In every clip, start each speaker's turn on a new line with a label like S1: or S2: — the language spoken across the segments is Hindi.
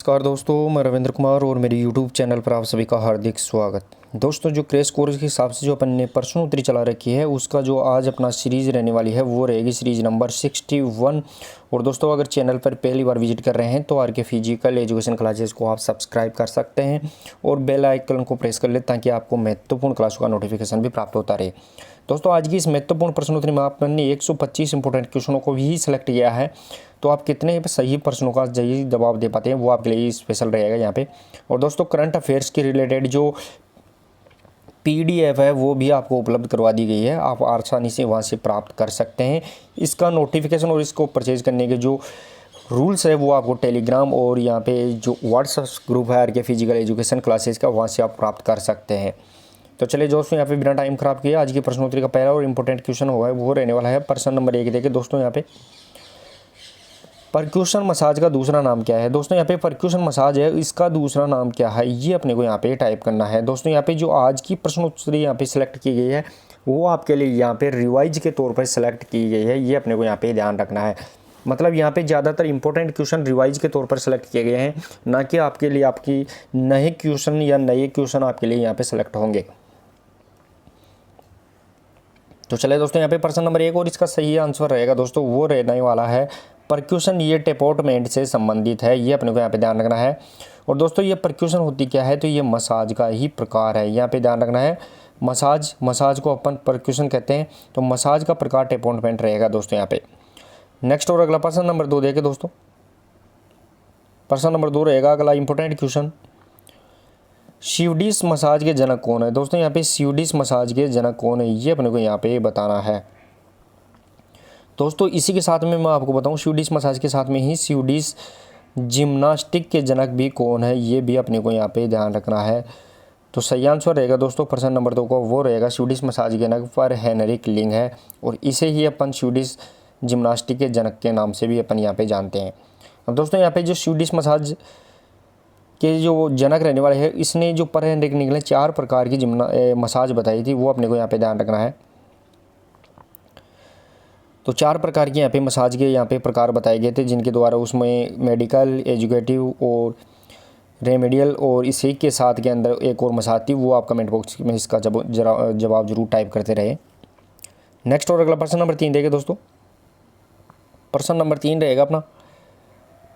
S1: नमस्कार दोस्तों, मैं रविंद्र कुमार और मेरे YouTube चैनल पर आप सभी का हार्दिक स्वागत। दोस्तों, जो क्रैश कोर्स के हिसाब से जो अपन ने प्रश्नोत्तरी चला रखी है उसका जो आज अपना सीरीज़ रहने वाली है वो रहेगी सीरीज़ नंबर 61। और दोस्तों, अगर चैनल पर पहली बार विजिट कर रहे हैं तो आर के फिजिकल एजुकेशन क्लासेस को आप सब्सक्राइब कर सकते हैं और बेल आइकन को प्रेस कर ले ताकि आपको महत्वपूर्ण क्लासों का नोटिफिकेशन भी प्राप्त होता रहे। दोस्तों, आज की इस महत्वपूर्ण प्रश्नोत्तरी में आपने 125 इंपॉर्टेंट क्वेश्चनों को भी सेलेक्ट किया है, तो आप कितने सही प्रश्नों का सही जवाब दे पाते हैं वो आपके लिए स्पेशल रहेगा यहाँ पे। और दोस्तों, करंट अफेयर्स के रिलेटेड जो PDF है वो भी आपको उपलब्ध करवा दी गई है, आप आसानी से वहाँ से प्राप्त कर सकते हैं। इसका नोटिफिकेशन और इसको परचेज करने के जो रूल्स है वो आपको टेलीग्राम और यहाँ पे जो व्हाट्सएप ग्रुप है आर के फिजिकल एजुकेशन क्लासेस का, वहाँ से आप प्राप्त कर सकते हैं। तो चलिए दोस्तों, यहाँ पे बिना टाइम खराब किए आज की प्रश्नोत्तरी का पहला और इंपॉर्टेंट क्वेश्चन होगा वो रहने वाला है प्रश्न नंबर 1। देखिए दोस्तों, यहाँ पे परक्यूशन मसाज का दूसरा नाम क्या है। दोस्तों, यहाँ पे परक्यूशन मसाज है, इसका दूसरा नाम क्या है ये अपने को यहाँ पे टाइप करना है। दोस्तों, यहाँ पे जो आज की प्रश्नोत्तरी यहाँ पे सिलेक्ट की गई है वो आपके लिए यहाँ पे रिवाइज के तौर पर सिलेक्ट की गई है, ये अपने को यहाँ पे ध्यान रखना है। मतलब यहाँ पे ज़्यादातर इंपॉर्टेंट क्वेश्चन रिवाइज के तौर पर सिलेक्ट किए गए हैं, ना कि आपके लिए आपकी नए क्वेश्चन या नए क्वेश्चन आपके लिए यहाँ पे सिलेक्ट होंगे। तो चले दोस्तों, यहाँ पे प्रश्न नंबर 1 और इसका सही आंसर रहेगा दोस्तों वो रहने वाला है परक्यूशन, ये टेपोटमेंट से संबंधित है, ये अपने को यहाँ पे ध्यान रखना है। और दोस्तों, ये परक्यूशन होती क्या है, तो ये मसाज का ही प्रकार है, यहाँ पे ध्यान रखना है। मसाज को अपन परक्यूशन कहते हैं, तो मसाज का प्रकार टेपोटमेंट रहेगा दोस्तों यहाँ पे। नेक्स्ट और अगला प्रश्न नंबर 2 देखे दोस्तों। प्रश्न नंबर 2 रहेगा अगला इंपॉर्टेंट क्वेश्चन, स्वीडिश मसाज के जनक कौन है। दोस्तों, यहाँ पे स्वीडिश मसाज के जनक कौन है ये अपने को यहाँ पे बताना है। दोस्तों, इसी के साथ में मैं आपको बताऊं स्वीडिश मसाज के साथ में ही स्वीडिश जिम्नास्टिक के जनक भी कौन है ये भी अपने को यहाँ पे ध्यान रखना है। तो सही आंसर रहेगा दोस्तों प्रश्न नंबर 2 को वो रहेगा स्वीडिश मसाज के जनक पर हेनरिक लिंग है, और इसे ही अपन स्वीडिश जिम्नास्टिक के जनक के नाम से भी अपन यहाँ पे जानते हैं। अब दोस्तों, यहाँ पे जो स्वीडिश मसाज के जो जनक रहने वाले हैं इसने जो पर हेनरिक लिंग ने 4 प्रकार की मसाज बताई थी वो अपने को यहाँ पे ध्यान रखना है। तो 4 प्रकार के यहाँ पे मसाज के यहाँ पे प्रकार बताए गए थे, जिनके द्वारा उसमें मेडिकल, एजुकेटिव और रेमेडियल, और इसी के साथ के अंदर एक और मसाज थी, वो आप कमेंट बॉक्स में इसका जवाब जरूर टाइप करते रहे। नेक्स्ट और अगला प्रश्न नंबर 3 देखिए दोस्तों। प्रश्न नंबर 3 रहेगा अपना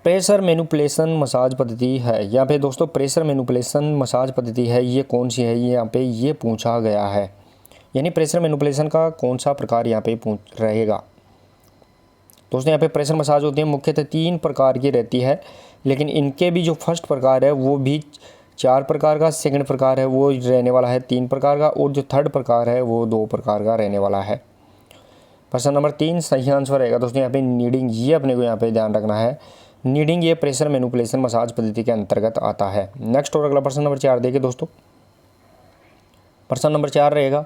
S1: प्रेशर मैनिपुलेशन मसाज पद्धति है। यहाँ पे दोस्तों प्रेशर मैनिपुलेशन मसाज पद्धति है ये कौन सी है, ये यहाँ पे ये पूछा गया है, यानी प्रेशर मैनिपुलेशन का कौन सा प्रकार यहाँ पे पूछ रहेगा। दोस्तों, यहाँ पे प्रेशर मसाज होती है मुख्यतः 3 प्रकार की रहती है, लेकिन इनके भी जो फर्स्ट प्रकार है वो भी 4 प्रकार का, सेकंड प्रकार है वो रहने वाला है 3 प्रकार का, और जो थर्ड प्रकार है वो 2 प्रकार का रहने वाला है। प्रश्न नंबर 3 सही आंसर रहेगा दोस्तों यहाँ पे नीडिंग, ये अपने को यहाँ पे ध्यान रखना है। नीडिंग ये प्रेशर मैनिपुलेशन मसाज पद्धति के अंतर्गत आता है। नेक्स्ट और अगला प्रश्न नंबर 4 देखिए दोस्तों। प्रश्न नंबर 4 रहेगा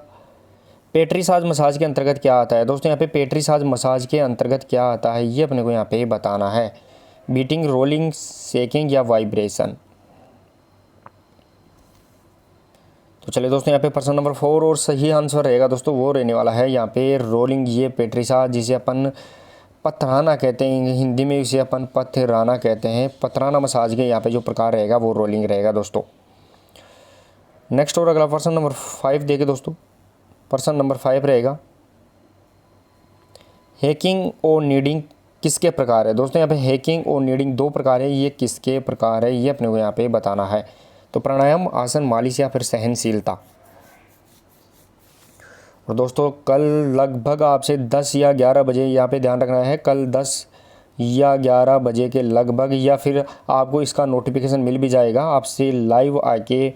S1: पेट्रीसाज मसाज के अंतर्गत क्या आता है। दोस्तों, यहाँ पे पेट्रीसाज मसाज के अंतर्गत क्या आता है ये अपने को यहाँ पे बताना है। बीटिंग, रोलिंग, शेकिंग या वाइब्रेशन। तो चलिए दोस्तों, यहाँ पे प्रश्न नंबर 4 और सही आंसर रहेगा दोस्तों वो रहने वाला है यहाँ पे रोलिंग, ये पेट्रीसाज जिसे अपन पथराना कहते हैं, हिंदी में इसे अपन पथराना कहते हैं। पथराना मसाज के यहाँ पे जो प्रकार रहेगा वो रोलिंग रहेगा दोस्तों। नेक्स्ट और अगला प्रश्न नंबर 5 देखिए दोस्तों। प्रश्न नंबर 5 रहेगा हैकिंग और नीडिंग किसके प्रकार है। दोस्तों, यहाँ पे हैकिंग और नीडिंग 2 प्रकार है, ये किसके प्रकार है ये अपने को यहाँ पे बताना है। तो प्राणायाम, आसन, मालिश या फिर सहनशीलता। और दोस्तों, कल लगभग आपसे 10 या 11 बजे यहाँ पे ध्यान रखना है, कल 10 या 11 बजे के लगभग, या फिर आपको इसका नोटिफिकेशन मिल भी जाएगा, आपसे लाइव आके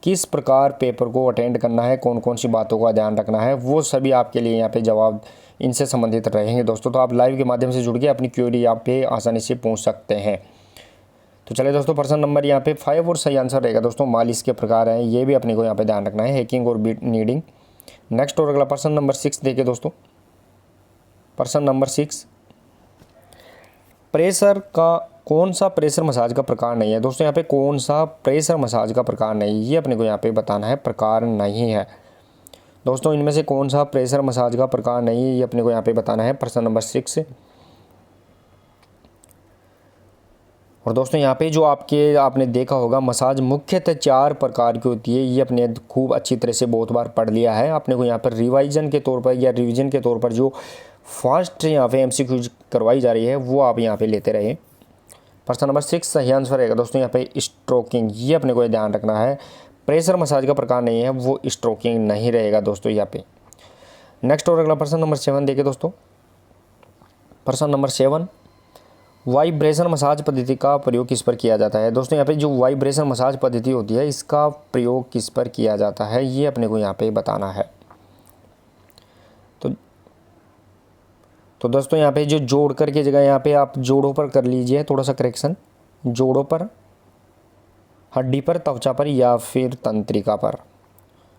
S1: किस प्रकार पेपर को अटेंड करना है, कौन कौन सी बातों का ध्यान रखना है, वो सभी आपके लिए यहाँ पे जवाब इनसे संबंधित रहेंगे दोस्तों। तो आप लाइव के माध्यम से जुड़ के अपनी क्वेरी यहाँ पे आसानी से पूछ सकते हैं। तो चलिए दोस्तों, प्रश्न नंबर यहाँ पे 5 और सही आंसर रहेगा दोस्तों मालिश के प्रकार हैं, ये भी अपने को यहाँ पे ध्यान रखना है, हैकिंग और नीडिंग। नेक्स्ट और अगला प्रश्न नंबर 6 देखिए दोस्तों। प्रश्न नंबर 6 प्रेशर का कौन सा प्रेशर मसाज का प्रकार नहीं है। दोस्तों, यहाँ पे कौन सा प्रेशर मसाज का प्रकार नहीं, ये अपने को यहाँ पे बताना है, प्रकार नहीं है। दोस्तों, इनमें से कौन सा प्रेशर मसाज का प्रकार नहीं है ये अपने को यहाँ पे बताना है। प्रश्न नंबर 6 और दोस्तों यहाँ पे जो आपने देखा होगा मसाज मुख्यतः 4 प्रकार की होती है। ये अपने खूब अच्छी तरह से बहुत बार पढ़ लिया है। अपने को यहाँ पर रिवाइजन के तौर पर या रिवीजन के तौर पर जो फास्ट यहाँ पे MCQ करवाई जा रही है वो आप यहाँ पे लेते रहे। प्रश्न नंबर 6 सही आंसर रहेगा दोस्तों यहाँ पे स्ट्रोकिंग। ये अपने को ध्यान रखना है, प्रेशर मसाज का प्रकार नहीं है, वो स्ट्रोकिंग नहीं रहेगा दोस्तों यहाँ पे। नेक्स्ट और अगला प्रश्न नंबर 7 देखिए दोस्तों। प्रश्न नंबर 7 वाइब्रेशन मसाज पद्धति का प्रयोग किस पर किया जाता है। दोस्तों यहाँ पे जो वाइब्रेशन मसाज पद्धति होती है इसका प्रयोग किस पर किया जाता है ये अपने को यहाँ पे बताना है। तो दोस्तों यहाँ पे जो जोड़ कर के जगह यहाँ पे आप जोड़ों पर कर लीजिए थोड़ा सा करेक्शन, जोड़ों पर, हड्डी पर, त्वचा पर या फिर तंत्रिका पर।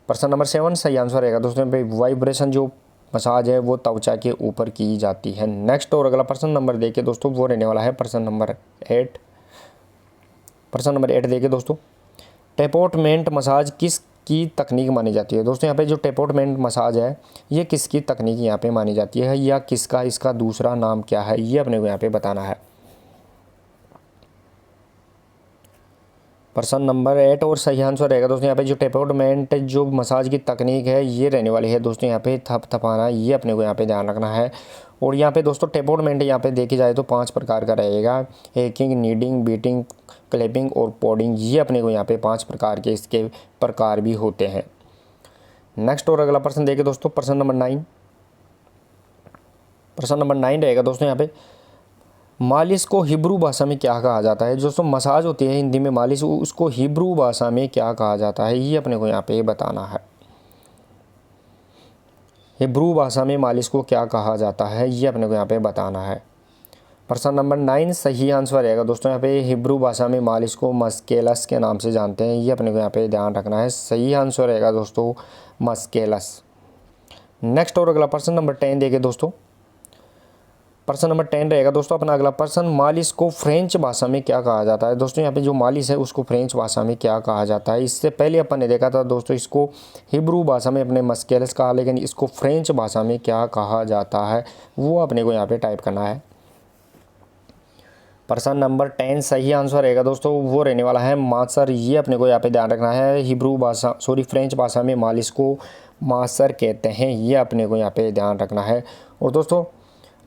S1: प्रश्न नंबर 7 सही आंसर रहेगा दोस्तों यहाँ पे वाइब्रेशन जो मसाज है वो त्वचा के ऊपर की जाती है। नेक्स्ट और अगला प्रश्न नंबर देखिए दोस्तों, वो रहने वाला है प्रश्न नंबर 8। प्रश्न नंबर 8 देखिए दोस्तों, टेपोटमेंट मसाज किस की तकनीक मानी जाती है। दोस्तों यहाँ पे जो टेपोटमेंट मसाज है ये किसकी तकनीक यहाँ पे मानी जाती है या किसका इसका दूसरा नाम क्या है ये अपने को यहाँ पे बताना है। प्रश्न नंबर 8 और सही आंसर रहेगा दोस्तों यहाँ पे जो टेपोटमेंट जो मसाज की तकनीक है ये रहने वाली है दोस्तों यहाँ पे थपथपाना। ये अपने को यहाँ पे ध्यान रखना है। और यहाँ पे दोस्तों टेपोटमेंट यहाँ पे देखी जाए तो 5 प्रकार का रहेगा, हेकिंग, नीडिंग, बीटिंग, क्लैपिंग और पोडिंग। ये अपने को यहाँ पे 5 प्रकार के इसके प्रकार भी होते हैं। नेक्स्ट और अगला प्रश्न देखिए दोस्तों, प्रश्न नंबर 9। प्रश्न नंबर 9 रहेगा दोस्तों यहाँ पे मालिश को हिब्रू भाषा में क्या कहा जाता है। दोस्तों मसाज होती है हिंदी में मालिश, उसको हिब्रू भाषा में क्या कहा जाता है ये अपने को यहाँ पे बताना है। हिब्रू भाषा में मालिश को क्या कहा जाता है ये अपने को यहाँ पे बताना है। प्रश्न नंबर 9 सही आंसर रहेगा दोस्तों यहाँ पे हिब्रू भाषा में मालिश को मस्केलस के नाम से जानते हैं। ये अपने को यहाँ पे ध्यान रखना है, सही आंसर रहेगा दोस्तों मस्केलस। नेक्स्ट और अगला प्रश्न नंबर 10 देखिए दोस्तों। प्रश्न नंबर 10 रहेगा दोस्तों अपना अगला प्रश्न, मालिश को फ्रेंच भाषा में क्या कहा जाता है। दोस्तों यहाँ पे जो मालिश है उसको फ्रेंच भाषा में क्या कहा जाता है। इससे पहले अपन ने देखा था दोस्तों इसको हिब्रू भाषा में अपने मस्केलस कहा, लेकिन इसको फ्रेंच भाषा में क्या कहा जाता है वो अपने को यहाँ पे टाइप करना है। प्रश्न नंबर 10 सही आंसर रहेगा दोस्तों वो रहने वाला है मासर। ये अपने को यहाँ पे ध्यान रखना है, फ्रेंच भाषा में मालिश को मासर कहते हैं। ये अपने को यहाँ पे ध्यान रखना है। और दोस्तों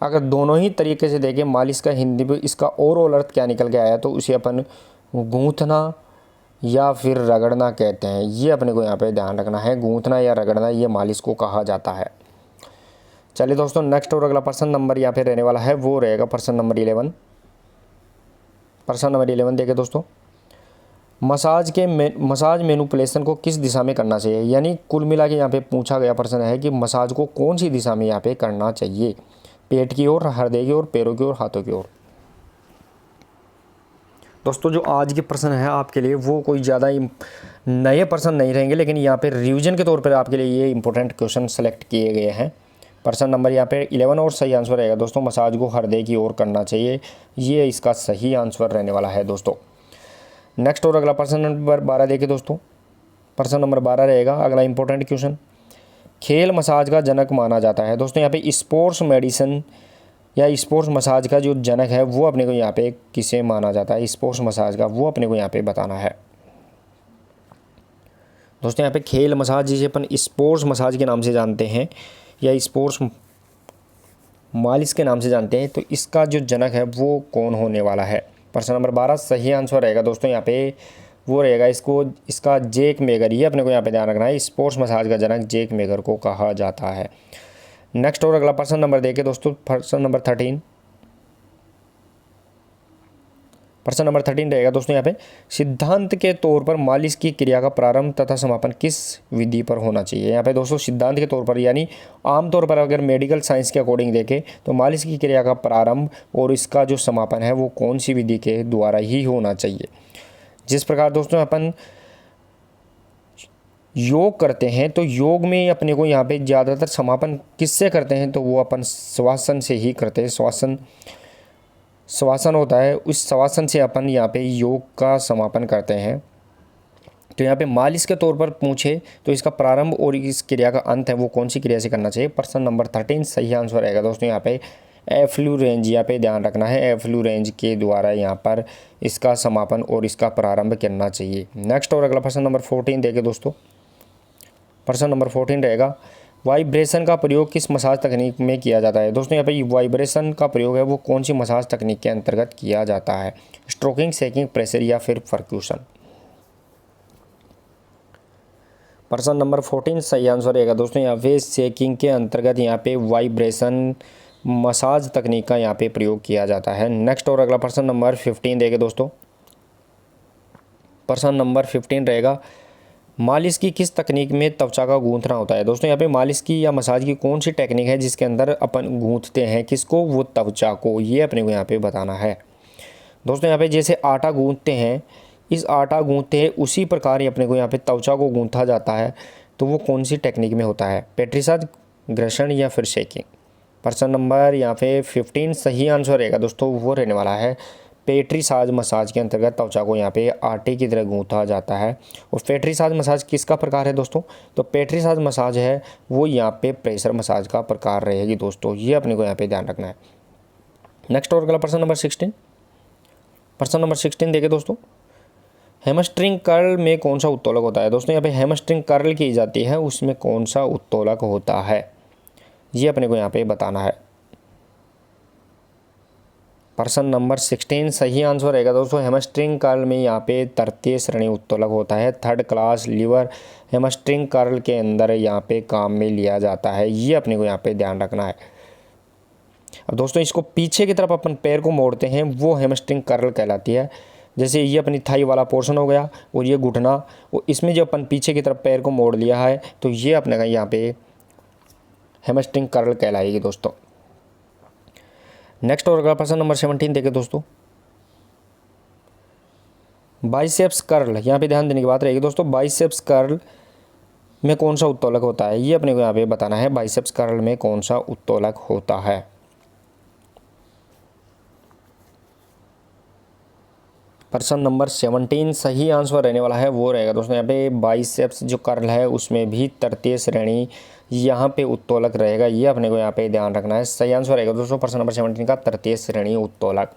S1: अगर दोनों ही तरीके से देखें मालिश का हिंदी में इसका ओवरऑल अर्थ क्या निकल के आया तो उसे अपन गूंथना या फिर रगड़ना कहते हैं। ये अपने को यहाँ पे ध्यान रखना है, गूंथना या रगड़ना ये मालिश को कहा जाता है। चलिए दोस्तों नेक्स्ट और अगला प्रश्न नंबर यहाँ पे रहने वाला है वो रहेगा प्रश्न नंबर 11। प्रश्न नंबर 11 देखिए दोस्तों, मसाज मैनिपुलेशन को किस दिशा में करना चाहिए। यानी कुल मिला के यहाँ पे पूछा गया प्रश्न है कि मसाज को कौन सी दिशा में यहाँ पे करना चाहिए, पेट की ओर, हृदय की ओर, पैरों की ओर, हाथों की ओर। दोस्तों जो आज के प्रश्न है आपके लिए वो कोई ज़्यादा नए प्रश्न नहीं रहेंगे, लेकिन यहाँ पे रिवीजन के तौर पर आपके लिए ये इंपॉर्टेंट क्वेश्चन सेलेक्ट किए गए हैं। प्रश्न नंबर यहाँ पे 11 और सही आंसर रहेगा दोस्तों मसाज को हृदय की ओर करना चाहिए। ये इसका सही आंसर रहने वाला है दोस्तों। नेक्स्ट और अगला प्रश्न नंबर 12 देखिए दोस्तों। प्रश्न नंबर 12 रहेगा अगला इंपॉर्टेंट क्वेश्चन, खेल मसाज का जनक माना जाता है। दोस्तों यहाँ पे स्पोर्ट्स मेडिसिन या स्पोर्ट्स मसाज का जो जनक है वो अपने को यहाँ पे किसे माना जाता है, स्पोर्ट्स मसाज का, वो अपने को यहाँ पे बताना है। दोस्तों यहाँ पे खेल मसाज जिसे अपन स्पोर्ट्स मसाज के नाम से जानते हैं या स्पोर्ट्स मालिश के नाम से जानते हैं, तो इसका जो जनक है वो कौन होने वाला है। प्रश्न नंबर 12 सही आंसर रहेगा दोस्तों यहाँ पे वो रहेगा इसका जैक मेगर। ये अपने को यहाँ पे ध्यान रखना है, स्पोर्ट्स मसाज का जनक जैक मेगर को कहा जाता है। नेक्स्ट और अगला प्रश्न नंबर देखिए दोस्तों, प्रश्न नंबर 13। प्रश्न नंबर 13 रहेगा दोस्तों यहाँ पे सिद्धांत के तौर पर मालिश की क्रिया का प्रारंभ तथा समापन किस विधि पर होना चाहिए। यहाँ पे दोस्तों सिद्धांत के तौर पर यानी आमतौर पर अगर मेडिकल साइंस के अकॉर्डिंग देखें तो मालिश की क्रिया का प्रारंभ और इसका जो समापन है वो कौन सी विधि के द्वारा ही होना चाहिए। जिस प्रकार दोस्तों अपन योग करते हैं तो योग में अपने को यहाँ पे ज़्यादातर समापन किससे करते हैं तो वो अपन श्वासन से ही करते हैं। श्वासन होता है, उस श्वासन से अपन यहाँ पे योग का समापन करते हैं। तो यहाँ पे मालिश के तौर पर पूछे तो इसका प्रारंभ और इस क्रिया का अंत है वो कौन सी क्रिया से करना चाहिए। प्रश्न नंबर 13 सही आंसर रहेगा दोस्तों यहाँ पे एफ्लुरेंज यहाँ पे ध्यान रखना है, एफ्लुरेंज के द्वारा यहाँ पर इसका समापन और इसका प्रारंभ करना चाहिए। नेक्स्ट और अगला प्रश्न नंबर 14 देखिए दोस्तों। प्रश्न नंबर 14 रहेगा, वाइब्रेशन का प्रयोग किस मसाज तकनीक में किया जाता है। दोस्तों यहाँ पे वाइब्रेशन का प्रयोग है वो कौन सी मसाज तकनीक के अंतर्गत किया जाता है, स्ट्रोकिंग, सेकिंग, प्रेशर या फिर परक्यूशन। प्रश्न नंबर 14 सही आंसर रहेगा दोस्तों यहाँ पे सेकिंग के अंतर्गत यहाँ पे वाइब्रेशन मसाज तकनीक का यहाँ पे प्रयोग किया जाता है। नेक्स्ट और अगला प्रश्न नंबर 15 देखिए दोस्तों। प्रश्न नंबर 15 रहेगा, मालिश की किस तकनीक में त्वचा का गूंथना होता है। दोस्तों यहाँ पे मालिश की या मसाज की कौन सी टेक्निक है जिसके अंदर अपन गूंथते हैं किसको, वो त्वचा को, ये अपने को यहाँ पे बताना है। दोस्तों यहाँ पे जैसे आटा गूंथते हैं, इस आटा गूंथते हैं उसी प्रकार ही अपने को यहाँ पे त्वचा को गूंथा जाता है, तो वो कौन सी टेक्निक में होता है, पेट्रीसाज, घर्षण या फिर शेकिंग। प्रश्न नंबर यहाँ पे 15 सही आंसर रहेगा दोस्तों वो रहने वाला है पेट्रीसाज मसाज के अंतर्गत त्वचा को यहाँ पे आटे की तरह गूंथा जाता है। और पेट्रीसाज मसाज किसका प्रकार है दोस्तों, तो पेट्रीसाज मसाज है वो यहाँ पे प्रेशर मसाज का प्रकार रहेगी दोस्तों, ये अपने को यहाँ पे ध्यान रखना है। नेक्स्ट और अगला प्रश्न नंबर 16। प्रश्न नंबर 16 देखिए दोस्तों, हैमस्ट्रिंग कर्ल में कौन सा उत्तोलक होता है। दोस्तों यहाँ पे हैमस्ट्रिंग कर्ल की जाती है उसमें कौन सा उत्तोलक होता है, ये अपने को यहाँ पे बताना है। प्रश्न नंबर 16 सही आंसर रहेगा दोस्तों, हैमस्ट्रिंग कर्ल में यहाँ पे तृतीय श्रेणी उत्तोलक होता है। Third class lever hamstring curl के अंदर यहाँ पे काम में लिया जाता है, ये अपने को यहाँ पे ध्यान रखना है। अब दोस्तों इसको पीछे की तरफ अपन पैर को मोड़ते हैं वो हैमस्ट्रिंग कर्ल कहलाती है। जैसे ये अपनी थाई वाला पोर्शन हो गया और ये घुटना, और इसमें जो अपन पीछे की तरफ पैर को मोड़ लिया है तो ये अपने का यहाँ पे हैमस्ट्रिंग कर्ल कहलाएगी दोस्तों। नेक्स्ट और अगला प्रश्न नंबर 17 देखिए दोस्तों, बाइसेप्स कर्ल, यहाँ पे ध्यान देने की बात रहेगी दोस्तों, बाइसेप्स कर्ल में कौन सा उत्तोलक होता है, ये अपने को यहाँ पे बताना है। बाइसेप्स कर्ल में कौन सा उत्तोलक होता है। प्रश्न नंबर 17 सही आंसर रहने वाला है वो रहेगा दोस्तों यहाँ पे बाइसेप्स जो कर्ल है उसमें भी तृतीय श्रेणी यहाँ पे उत्तोलक रहेगा, ये अपने को यहाँ पे ध्यान रखना है। सही आंसर रहेगा दोस्तों प्रश्न नंबर 17 का तृतीय श्रेणी उत्तोलक।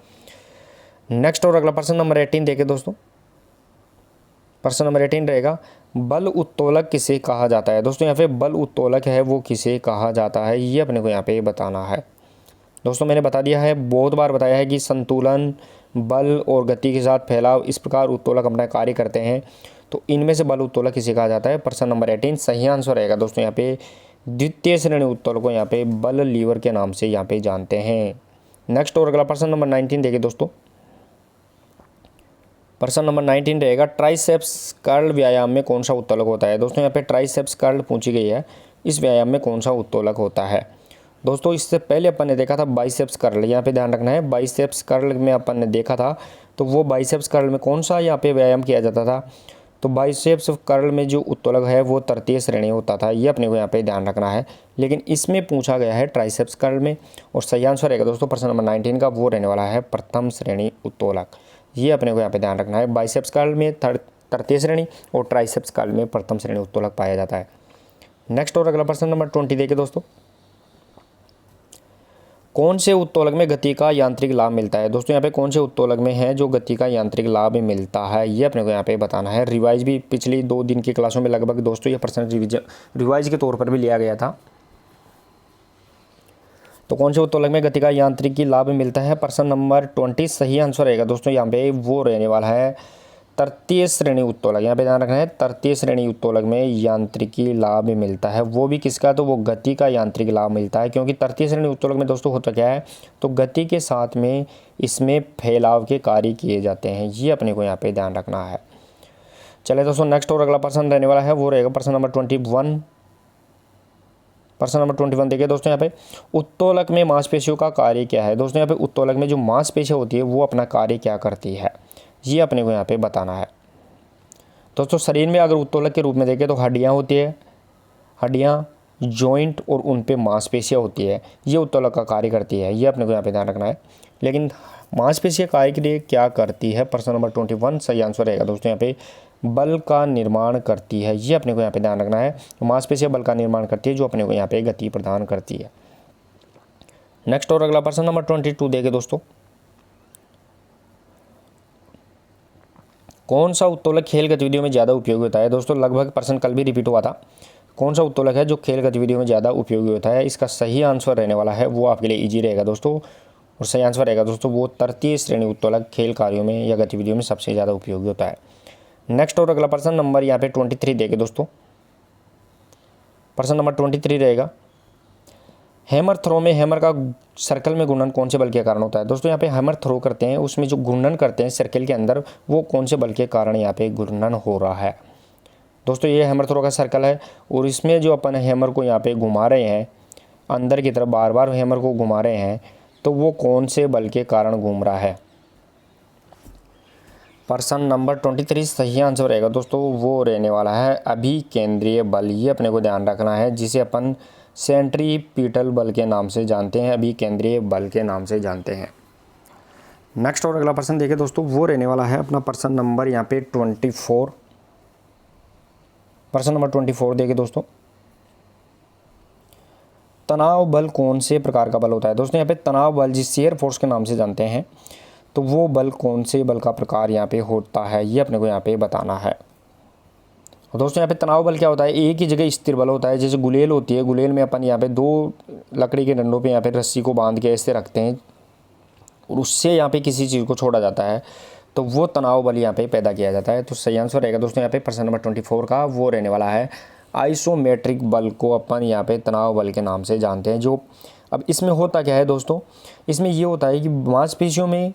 S1: नेक्स्ट और अगला प्रश्न नंबर 18 देखिए दोस्तों। प्रश्न नंबर 18 रहेगा, बल उत्तोलक किसे कहा जाता है। दोस्तों यहाँ पे बल उत्तोलक है वो किसे कहा जाता है, ये अपने को यहाँ पे बताना है। दोस्तों मैंने बता दिया है, बहुत बार बताया है कि संतुलन, बल और गति के साथ फैलाव, इस प्रकार उत्तोलक अपना कार्य करते हैं, तो इनमें से बल उत्तोलक किसे कहा जाता है। प्रश्न नंबर 18 सही आंसर रहेगा दोस्तों यहाँ पे द्वितीय श्रेणी उत्तोलक को यहाँ पे बल लीवर के नाम से यहाँ पे जानते हैं। नेक्स्ट और अगला प्रश्न नंबर 19 देखिए दोस्तों। प्रश्न नंबर 19 रहेगा, ट्राइसेप्स कर्ल व्यायाम में कौन सा उत्तोलक होता है। दोस्तों यहाँ पे ट्राइसेप्स कर्ल पूछी गई है, इस व्यायाम में कौन सा उत्तोलक होता है। दोस्तों इससे पहले अपन ने देखा था बाइसेप्स कर्ल, यहाँ पे ध्यान रखना है, बाइसेप्स कर्ल में अपन ने देखा था, तो वो बाइसेप्स कर्ल में कौन सा यहाँ पे व्यायाम किया जाता था, तो बाइसेप्स कर्ल में जो उत्तोलक है वो तृतीय श्रेणी होता था, ये अपने को यहाँ पे ध्यान रखना है। लेकिन इसमें पूछा गया है ट्राइसेप्स कर्ल में, और सही आंसर रहेगा दोस्तों प्रश्न नंबर 19 का वो रहने वाला है प्रथम श्रेणी उत्तोलक, ये अपने को यहाँ पे ध्यान रखना है। बाइसेप्स कर्ल में तृतीय श्रेणी और ट्राइसेप्स कर्ल में प्रथम श्रेणी उत्तोलक पाया जाता है। नेक्स्ट और अगला प्रश्न नंबर 20 देखिए दोस्तों, कौन से उत्तोलक में गति का यांत्रिक लाभ मिलता है। दोस्तों यहाँ पे कौन से उत्तोलक में है जो गति का यांत्रिक लाभ मिलता है, ये अपने को यहाँ पे बताना है। रिवाइज भी पिछली 2 दिन की क्लासों में लगभग दोस्तों ये प्रश्न रिवाइज के तौर पर भी लिया गया था। तो कौन से उत्तोलक में गति का यांत्रिक लाभ मिलता है, प्रश्न नंबर 20 सही आंसर रहेगा दोस्तों यहाँ पे वो रहने वाला है तृतीय श्रेणी उत्तोलक। यहाँ पे ध्यान रखना है, तृतीय श्रेणी उत्तोलक में यांत्रिकी लाभ मिलता है, वो भी किसका, तो वो गति का यांत्रिक लाभ मिलता है। क्योंकि तृतीय श्रेणी उत्तोलक में दोस्तों होता क्या है, तो गति के साथ में इसमें फैलाव के कार्य किए जाते हैं, ये अपने को यहाँ पे ध्यान रखना है। चले दोस्तों नेक्स्ट और अगला प्रश्न रहने वाला है वो रहेगा प्रश्न नंबर 21। प्रश्न नंबर 21 देखिए दोस्तों, यहाँ पे उत्तोलक में मांसपेशियों का कार्य क्या है। दोस्तों यहाँ पे उत्तोलक में जो मांसपेशियाँ होती है वो अपना कार्य क्या करती है, ये अपने को यहाँ पे बताना है। दोस्तों शरीर में अगर उत्तोलक के रूप में देखें तो हड्डियाँ होती है, हड्डियाँ, जॉइंट और उन पे मांसपेशियाँ होती है, ये उत्तोलक का कार्य करती है, ये अपने को यहाँ पे ध्यान रखना है। लेकिन मांसपेशियाँ कार्य के लिए क्या करती है, प्रश्न नंबर 21 सही आंसर रहेगा दोस्तों यहाँ पे बल का निर्माण करती है, ये अपने को यहाँ पे ध्यान रखना है। मांसपेशियाँ बल का निर्माण करती है जो अपने को यहाँ पे गति प्रदान करती है। नेक्स्ट और अगला प्रश्न नंबर 22 देखे दोस्तों, कौन सा उत्तोलक खेल गतिविधियों में ज़्यादा उपयोगी होता है। दोस्तों लगभग प्रश्न कल भी रिपीट हुआ था। कौन सा उत्तोलक है जो खेल गतिविधियों में ज़्यादा उपयोगी होता है। इसका सही आंसर रहने वाला है, वो आपके लिए इजी रहेगा दोस्तों, और सही आंसर रहेगा दोस्तों वो तृतीय श्रेणी उत्तोलक खेल कार्यों में या गतिविधियों में सबसे ज़्यादा उपयोगी होता है। नेक्स्ट और अगला प्रश्न नंबर यहाँ पे 23 देखे दोस्तों, प्रश्न नंबर 23 रहेगा, हैमर थ्रो में हैमर का सर्कल में घूर्णन कौन से बल के कारण होता है। दोस्तों यहाँ पे हैमर थ्रो करते हैं, उसमें जो घूर्णन करते हैं सर्कल के अंदर, वो कौन से बल के कारण यहाँ पे घूर्णन हो रहा है। दोस्तों ये हैमर थ्रो का सर्कल है, और इसमें जो अपन हैमर को यहाँ पे घुमा रहे हैं अंदर की तरफ, बार बार हैमर को घुमा रहे हैं, तो वो कौन से बल के कारण घूम रहा है। प्रश्न नंबर 23 सही आंसर रहेगा दोस्तों, वो रहने वाला है अभिकेंद्रीय बल। ये अपने को ध्यान रखना है, जिसे अपन सेंट्रीपिटल बल के नाम से जानते हैं, अभिकेंद्रीय बल के नाम से जानते हैं। नेक्स्ट और अगला प्रश्न देखिए दोस्तों, वो रहने वाला है अपना प्रश्न नंबर यहाँ पे 24। प्रश्न नंबर 24 देखिए दोस्तों, तनाव बल कौन से प्रकार का बल होता है। दोस्तों यहाँ पे तनाव बल जिस शेयर फोर्स के नाम से जानते हैं, तो वो बल कौन से बल का प्रकार यहाँ पे होता है, ये अपने को यहाँ पे बताना है। दोस्तों यहाँ पे तनाव बल क्या होता है, एक ही जगह स्थिर बल होता है। जैसे गुलेल होती है, गुलेल में अपन यहाँ पे दो लकड़ी के डंडों पे यहाँ पे रस्सी को बांध के ऐसे रखते हैं, और उससे यहाँ पे किसी चीज़ को छोड़ा जाता है, तो वो तनाव बल यहाँ पे पैदा किया जाता है। तो सही आंसर रहेगा दोस्तों यहाँ पे प्रश्न नंबर 24 का, वो रहने वाला है आइसोमेट्रिक बल को अपन यहाँ पे तनाव बल के नाम से जानते हैं। जो अब इसमें होता क्या है दोस्तों, इसमें ये होता है कि मांसपेशियों में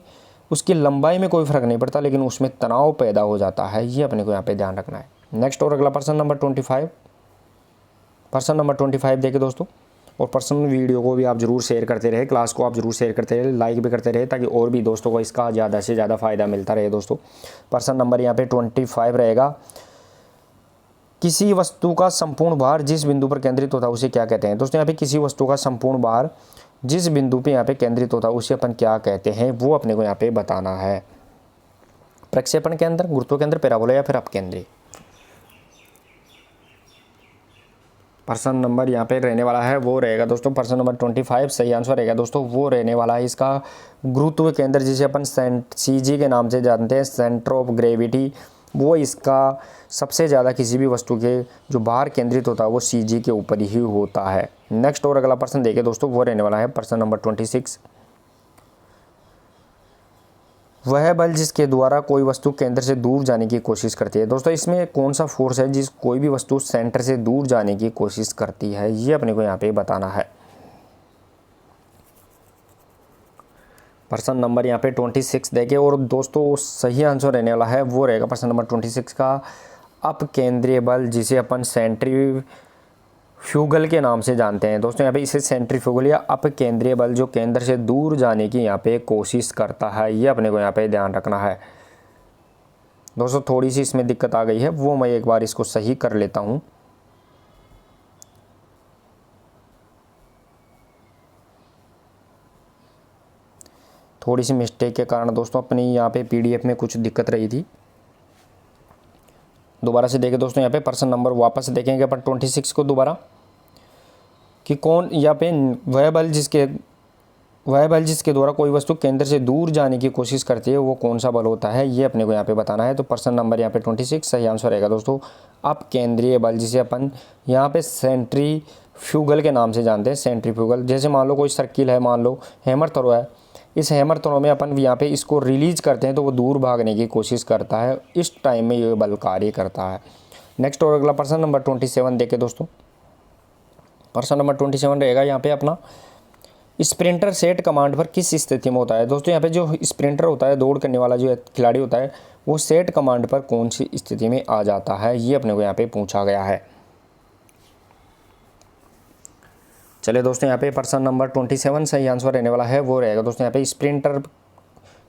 S1: उसकी लंबाई में कोई फ़र्क नहीं पड़ता, लेकिन उसमें तनाव पैदा हो जाता है। ये अपने को यहाँ पे ध्यान रखना है। नेक्स्ट और अगला प्रश्न नंबर 25। प्रश्न नंबर 25 देखिए दोस्तों, और पर्सनल वीडियो को भी आप जरूर शेयर करते रहे, क्लास को आप जरूर शेयर करते रहे, लाइक भी करते रहे, ताकि और भी दोस्तों को इसका ज़्यादा से ज़्यादा फ़ायदा मिलता रहे दोस्तों। प्रश्न नंबर यहाँ पे 25 रहेगा, किसी वस्तु का संपूर्ण भार जिस बिंदु पर केंद्रित होता है उसे क्या कहते हैं। दोस्तों यहाँ पे किसी वस्तु का संपूर्ण भार जिस बिंदु पे यहाँ पे केंद्रित होता है उसे अपन क्या कहते हैं, वो अपने को यहाँ पे बताना है। प्रक्षेपण के अंदर, गुरुत्व के अंदर, पैराबोला या फिर अपकेंद्री। प्रश्न नंबर यहाँ पे रहने वाला है, वो रहेगा दोस्तों प्रश्न नंबर 25 सही आंसर रहेगा दोस्तों, वो रहने वाला है इसका गुरुत्व केंद्र, जिसे अपन CG के नाम से जानते हैं, सेंटर ऑफ ग्रेविटी। वो इसका सबसे ज़्यादा किसी भी वस्तु के जो भार केंद्रित होता है वो CG के ऊपर ही होता है। नेक्स्ट और अगला प्रश्न देखिए दोस्तों, वो रहने वाला है प्रश्न नंबर 26, वह बल जिसके द्वारा कोई वस्तु केंद्र से दूर जाने की कोशिश करती है। दोस्तों इसमें कौन सा फोर्स है जिस कोई भी वस्तु सेंटर से दूर जाने की कोशिश करती है, ये अपने को यहाँ पे बताना है। प्रश्न नंबर यहाँ पे 26 देखिए, और दोस्तों सही आंसर रहने वाला है, वो रहेगा प्रश्न नंबर 26 का अपकेंद्रीय बल, जिसे अपन सेंट्रीफ्यूगल के नाम से जानते हैं। दोस्तों यहाँ पे इसे सेंट्रीफ्यूगल या अपकेंद्रीय बल जो केंद्र से दूर जाने की यहाँ पे कोशिश करता है, ये अपने को यहाँ पे ध्यान रखना है। दोस्तों थोड़ी सी इसमें दिक्कत आ गई है, वो मैं एक बार इसको सही कर लेता हूँ। थोड़ी सी मिस्टेक के कारण दोस्तों अपनी यहाँ पे PDF में कुछ दिक्कत रही थी। दोबारा से देखें दोस्तों, यहाँ पे प्रश्न नंबर वापस देखेंगे अपन 26 को दोबारा, कि कौन यहाँ पे वह बल जिसके द्वारा कोई वस्तु केंद्र से दूर जाने की कोशिश करती है वो कौन सा बल होता है, ये अपने को यहाँ पे बताना है। तो प्रश्न नंबर यहाँ पे 26 सही आंसर रहेगा दोस्तों अपकेंद्रीय बल, जिसे अपन यहाँ पे सेंट्रीफ्यूगल के नाम से जानते हैं। सेंट्रीफ्यूगल, जैसे मान लो कोई सर्किल है, मान लो हैमर थ्रो है, इस हैमर थ्रो में अपन यहाँ पे इसको रिलीज करते हैं तो वो दूर भागने की कोशिश करता है, इस टाइम में ये बल कार्य करता है। नेक्स्ट और अगला प्रश्न नंबर 27 देखे दोस्तों, प्रश्न नंबर 27 रहेगा यहाँ पे अपना, स्प्रिंटर सेट कमांड पर किस स्थिति में होता है। दोस्तों यहाँ पे जो स्प्रिंटर होता है, दौड़ करने वाला जो खिलाड़ी होता है, वो सेट कमांड पर कौन सी स्थिति में आ जाता है, ये अपने को यहाँ पे पूछा गया है। चलिए दोस्तों यहाँ पे प्रश्न नंबर 27 सही आंसर रहने वाला है, वो रहेगा दोस्तों यहाँ पे स्प्रिंटर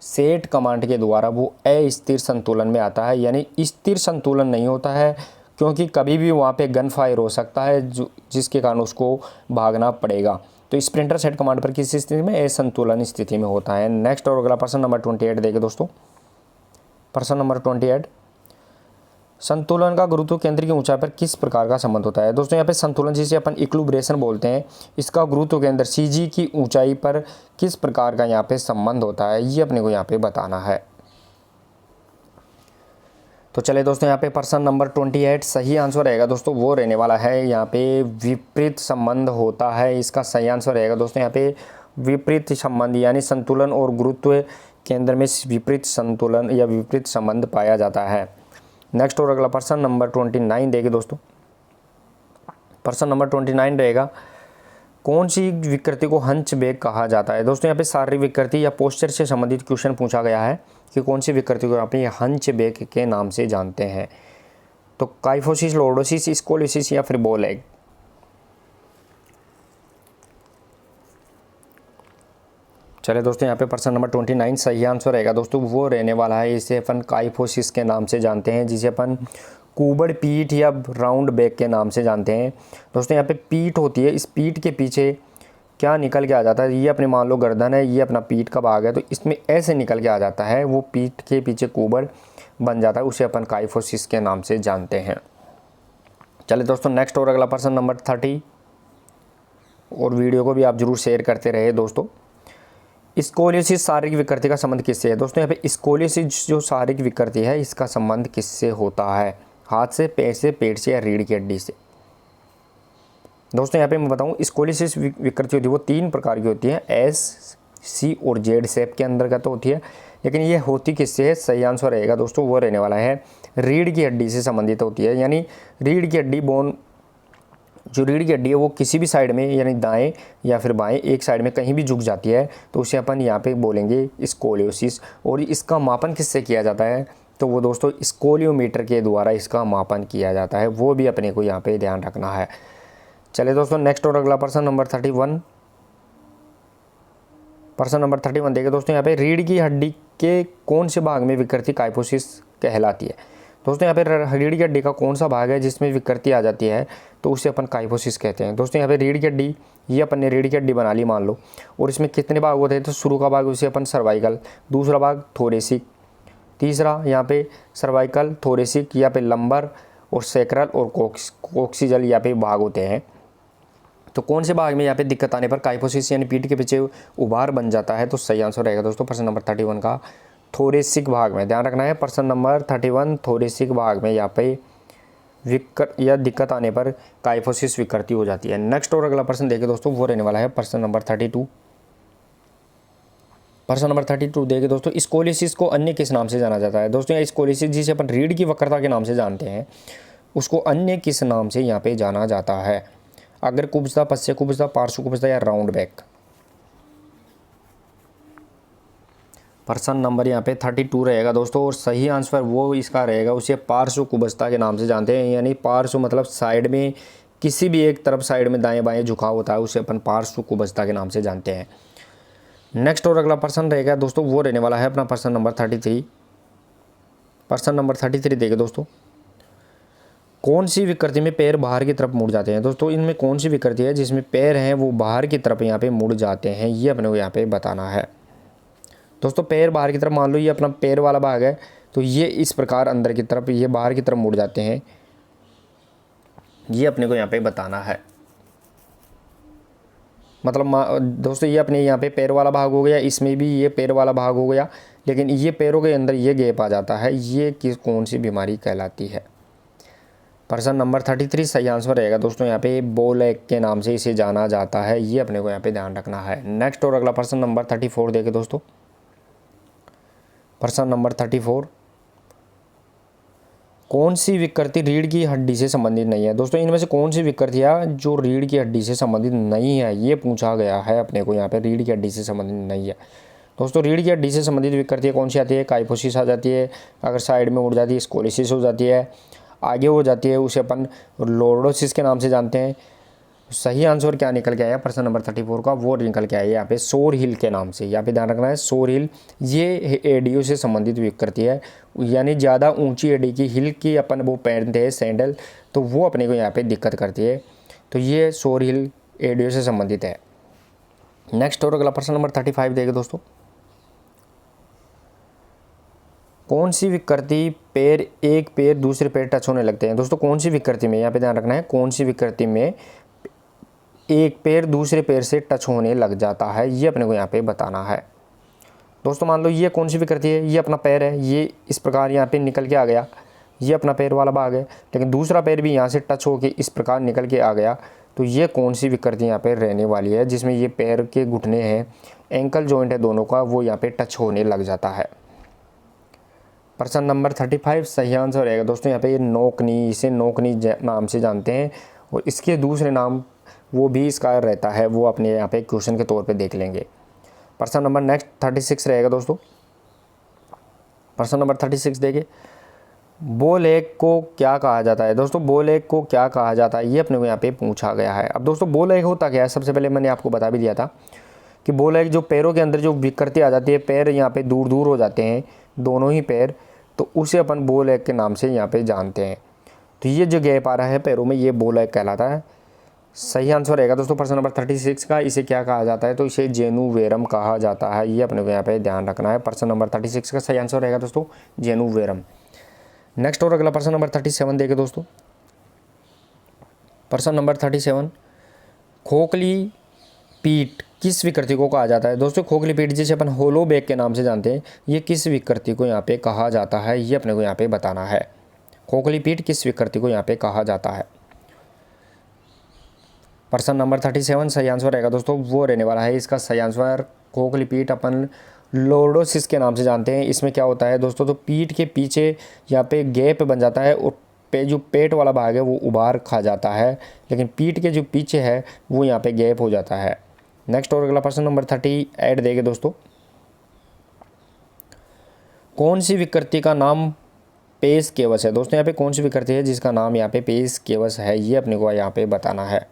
S1: सेट कमांड के द्वारा वो अस्थिर संतुलन में आता है, यानी स्थिर संतुलन नहीं होता है, क्योंकि कभी भी वहाँ पे गन फायर हो सकता है जिसके कारण उसको भागना पड़ेगा। तो स्प्रिंटर सेट कमांड पर किस स्थिति में, असंतुलन स्थिति में होता है। नेक्स्ट और अगला प्रश्न नंबर 28 देखिए दोस्तों, प्रश्न नंबर 28, संतुलन का गुरुत्व केंद्र की ऊंचाई पर किस प्रकार का संबंध होता है? दोस्तों यहाँ पे संतुलन जिसे अपन इक्विलिब्रेशन बोलते हैं, इसका गुरुत्व केंद्र CG की ऊंचाई पर किस प्रकार का यहाँ पे संबंध होता है, ये अपने को यहाँ पे बताना है। तो चले दोस्तों, यहाँ पे प्रश्न नंबर 28 सही आंसर रहेगा दोस्तों, वो रहने वाला है यहाँ पे विपरीत संबंध होता है। इसका सही आंसर रहेगा दोस्तों यहाँ पे विपरीत संबंध, यानी संतुलन और गुरुत्व केंद्र में विपरीत संतुलन या विपरीत संबंध पाया जाता है। नेक्स्ट और अगला प्रश्न नंबर 29 देखे दोस्तों। प्रश्न नंबर 29 रहेगा, कौन सी विकृति को हंचबैक कहा जाता है? दोस्तों यहाँ पे शारीरिक विकृति या पोस्चर से संबंधित क्वेश्चन पूछा गया है कि कौन सी विकृति को यहाँ पे हंचबैक के नाम से जानते हैं। तो काइफोसिस, लॉर्डोसिस, स्कोलियोसिस या फिर बोलेग। चले दोस्तों, यहाँ पे प्रश्न नंबर 29 सही आंसर रहेगा दोस्तों, वो रहने वाला है, इसे अपन काइफोसिस के नाम से जानते हैं, जिसे अपन कुबड़ पीठ या राउंड बैक के नाम से जानते हैं। दोस्तों यहाँ पे पीठ होती है, इस पीठ के पीछे क्या निकल के आ जाता है, ये अपने मान लो गर्दन है, ये अपना पीठ का भाग है, तो इसमें ऐसे निकल के आ जाता है, वो पीठ के पीछे कुबड़ बन जाता है, उसे अपन काइफोसिस के नाम से जानते हैं। चले दोस्तों, नेक्स्ट और अगला प्रश्न नंबर 30, और वीडियो को भी आप जरूर शेयर करते रहे दोस्तों। स्कोलियोसिस शारीरिक विकृति का संबंध किससे है? दोस्तों यहाँ पे स्कोलियोसिस जो शारीरिक विकृति है, इसका संबंध किससे होता है? हाथ से, पैर से, पेट से या रीढ़ की हड्डी से? दोस्तों यहाँ पे मैं बताऊँ, स्कोलियोसिस विकृति होती है वो 3 प्रकार की होती है, S, C और Z शेप के अंतर्गत होती है, लेकिन ये होती किससे है? सही आंसर रहेगा दोस्तों, वो रहने वाला है रीढ़ की हड्डी से संबंधित होती है। यानी रीढ़ की हड्डी बोन, जो रीढ़ की हड्डी है वो किसी भी साइड में, यानी दाएं या फिर बाएं, एक साइड में कहीं भी झुक जाती है, तो उसे अपन यहाँ पे बोलेंगे स्कोलियोसिस। और इसका मापन किससे किया जाता है? तो वो दोस्तों स्कोलियोमीटर के द्वारा इसका मापन किया जाता है, वो भी अपने को यहाँ पे ध्यान रखना है। चलिए दोस्तों, नेक्स्ट और अगला प्रश्न नंबर 31। प्रश्न नंबर 31 देखिए दोस्तों, यहाँ पे रीढ़ की हड्डी के कौन से भाग में विकृति काइफोसिस कहलाती है? दोस्तों यहाँ पे रीढ़ की हड्डी का कौन सा भाग है जिसमें विकृति आ जाती है, तो उसे अपन काइफोसिस कहते हैं। दोस्तों यहाँ पे रीढ़ की हड्डी, ये अपन ने रीढ़ की हड्डी बना ली मान लो, और इसमें कितने भाग होते हैं? तो शुरू का भाग उसे अपन सर्वाइकल, दूसरा भाग थोरेसिक, तीसरा यहाँ पे सर्वाइकल, थोरेसिक, यहाँ पे लंबर और सैक्रल और कोक्सीजल यहाँ पे भाग होते हैं। तो कौन से भाग में यहाँ पे दिक्कत आने पर काइफोसिस यानी पीठ के पीछे उभार बन जाता है? तो सही आंसर रहेगा दोस्तों प्रश्न नंबर 31 का थोरेसिक भाग में। ध्यान रखना है, प्रश्न नंबर 31 थोरेसिक भाग में यहाँ पे दिक्कत आने पर काइफोसिस विकृति हो जाती है। नेक्स्ट और अगला प्रश्न देखें दोस्तों, वो रहने वाला है प्रश्न नंबर 32। प्रश्न नंबर 32 देखें दोस्तों, स्कोलियोसिस को अन्य किस नाम से जाना जाता है? दोस्तों यहाँ स्कोलियोसिस जिसे अपन रीढ़ की वक्रता के नाम से जानते हैं, उसको अन्य किस नाम से यहाँ पे जाना जाता है? अग्र कुब्जता, पश्च कुब्जता, पार्श्व कुब्जता या राउंड बैक? प्रश्न नंबर यहाँ पे 32 रहेगा दोस्तों, और सही आंसर वो इसका रहेगा, उसे पार्श्व कुब्जता के नाम से जानते हैं। यानी पार्श्व मतलब साइड में, किसी भी एक तरफ साइड में दाएं बाएं झुकाव होता है, उसे अपन पार्श्व कुब्जता के नाम से जानते हैं। नेक्स्ट और अगला प्रश्न रहेगा दोस्तों, वो रहने वाला है अपना प्रश्न नंबर 33। प्रश्न नंबर 33 देखें दोस्तों, कौन सी विकृति में पैर बाहर की तरफ मुड़ जाते हैं? दोस्तों इनमें कौन सी विकृति है जिसमें पैर हैं वो बाहर की तरफ यहाँ पे मुड़ जाते हैं, ये अपने को यहाँ पे बताना है। दोस्तों पैर बाहर की तरफ, मान लो ये अपना पैर वाला भाग है, तो ये इस प्रकार अंदर की तरफ, ये बाहर की तरफ मुड़ जाते हैं, ये अपने को यहाँ पे बताना है। मतलब दोस्तों ये अपने यहाँ पे पैर वाला भाग हो गया, इसमें भी ये पैर वाला भाग हो गया, लेकिन ये पैरों के अंदर ये गैप आ जाता है, ये कौन सी बीमारी कहलाती है? प्रश्न नंबर 33 सही आंसर रहेगा दोस्तों, यहाँ पे बोलेग के नाम से इसे जाना जाता है, ये अपने को यहाँ पे ध्यान रखना है। नेक्स्ट और अगला प्रश्न नंबर 34 देखें दोस्तों। प्रश्न नंबर 34, कौन सी विकृति रीढ़ की हड्डी से संबंधित नहीं है? दोस्तों इनमें से कौन सी विकृति है जो रीढ़ की हड्डी से संबंधित नहीं है, ये पूछा गया है अपने को यहाँ पे, रीढ़ की हड्डी से संबंधित नहीं है। दोस्तों रीढ़ की हड्डी से संबंधित विकृति कौन सी आती है? काइफोसिस आ जाती है, अगर साइड में उड़ जाती है स्कोलियोसिस हो जाती है, आगे हो जाती है उसे अपन लॉर्डोसिस के नाम से जानते हैं। सही आंसर क्या निकल के आया प्रश्न नंबर 34 का? वो निकल के आया यहाँ पे सोर हिल के नाम से, यहाँ पे ध्यान रखना है सोर हिल, ये एडियो से संबंधित विकृति है, यानी ज़्यादा ऊंची एडी की हिल की अपन वो पहनते हैं सैंडल, तो वो अपने को यहाँ पे दिक्कत करती है, तो ये सोर हिल एडियो से संबंधित है। नेक्स्ट और अगला प्रश्न नंबर 35 देखें दोस्तों। कौन सी विकृति पैर एक पैर दूसरे पैर टच होने लगते हैं। दोस्तों कौन सी विकृति में, यहाँ पे ध्यान रखना है, कौन सी विकृति में एक पैर दूसरे पैर से टच होने लग जाता है, ये अपने को यहाँ पे बताना है। दोस्तों मान लो ये कौन सी विकृति है, ये अपना पैर है, ये इस प्रकार यहाँ पे निकल के आ गया, ये अपना पैर वाला भाग है, लेकिन दूसरा पैर भी यहाँ से टच होके इस प्रकार निकल के आ गया। तो ये कौन सी विकृति यहाँ पे रहने वाली है जिसमें ये पैर के घुटने हैं, एंकल जॉइंट है दोनों का, वो यहाँ पे टच होने लग जाता है। प्रश्न नंबर 35 सही आंसर रहेगा दोस्तों यहाँ पे ये नोकनी, इसे नोकनी नाम से जानते हैं और इसके दूसरे नाम वो भी इसका रहता है, वो अपने यहाँ पे क्वेश्चन के तौर पे देख लेंगे। प्रश्न नंबर नेक्स्ट 36 रहेगा दोस्तों। प्रश्न नंबर 36 देखिए, बॉल एग को क्या कहा जाता है। दोस्तों बॉल एग को क्या कहा जाता है, ये अपने को यहाँ पे पूछा गया है। अब दोस्तों बॉल एग होता क्या है, सबसे पहले मैंने आपको बता भी दिया था कि बॉल एग जो पैरों के अंदर जो विकृति आ जाती है, पैर यहाँ पे दूर दूर हो जाते हैं दोनों ही पैर, तो उसे अपन बॉल एग के नाम से यहाँ पे जानते हैं। तो ये जो गैप आ रहा है पैरों में, ये बॉल एग कहलाता है। सही आंसर रहेगा दोस्तों प्रश्न नंबर 36 का। इसे क्या कहा जाता है, तो इसे जेनुवेरम कहा जाता है, ये अपने को यहाँ पे ध्यान रखना है। प्रश्न नंबर 36 का सही आंसर रहेगा दोस्तों जेनुवेरम। नेक्स्ट और अगला प्रश्न नंबर 37 देखे दोस्तों। प्रश्न नंबर 37, खोखली पीठ किस विकृति को कहा जाता है। दोस्तों खोखली पीठ जिसे अपन होलो बैक के नाम से जानते हैं, ये किस विकृति को यहाँ पे कहा जाता है, ये अपने को यहाँ पे बताना है। खोखली पीठ किस विकृति को यहाँ पे कहा जाता है। प्रश्न नंबर 37 सही आंसर रहेगा दोस्तों, वो रहने वाला है इसका सही आंसर खोखली पीठ अपन लॉर्डोसिस के नाम से जानते हैं। इसमें क्या होता है दोस्तों, तो पीठ के पीछे यहाँ पे गैप बन जाता है और जो पेट वाला भाग है वो उबार खा जाता है, लेकिन पीठ के जो पीछे है वो यहाँ पे गैप हो जाता है। नेक्स्ट और अगला प्रश्न नंबर 38 देंगे दोस्तों। कौन सी विकृति का नाम पेश केवस है। दोस्तों यहाँ पे कौन सी विकृति है जिसका नाम यहाँ पे पेश केवस है, ये अपने को यहाँ पे बताना है।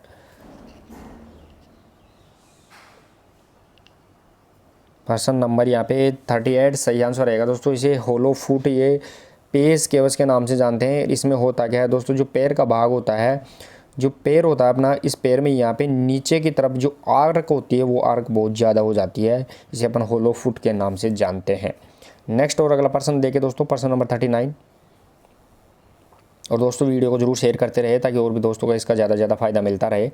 S1: प्रश्न नंबर यहाँ पे 38 सही आंसर रहेगा दोस्तों, इसे होलो फुट ये पेश केवस के नाम से जानते हैं। इसमें होता क्या है दोस्तों, जो पैर का भाग होता है, जो पैर होता है अपना, इस पैर में यहाँ पे नीचे की तरफ जो आर्क होती है वो आर्क बहुत ज़्यादा हो जाती है, इसे अपन होलो फुट के नाम से जानते हैं। नेक्स्ट और अगला प्रश्न देखें दोस्तों, प्रश्न नंबर 39। और दोस्तों वीडियो को जरूर शेयर करते रहे ताकि और भी दोस्तों को इसका ज़्यादा से ज़्यादा फायदा मिलता रहे।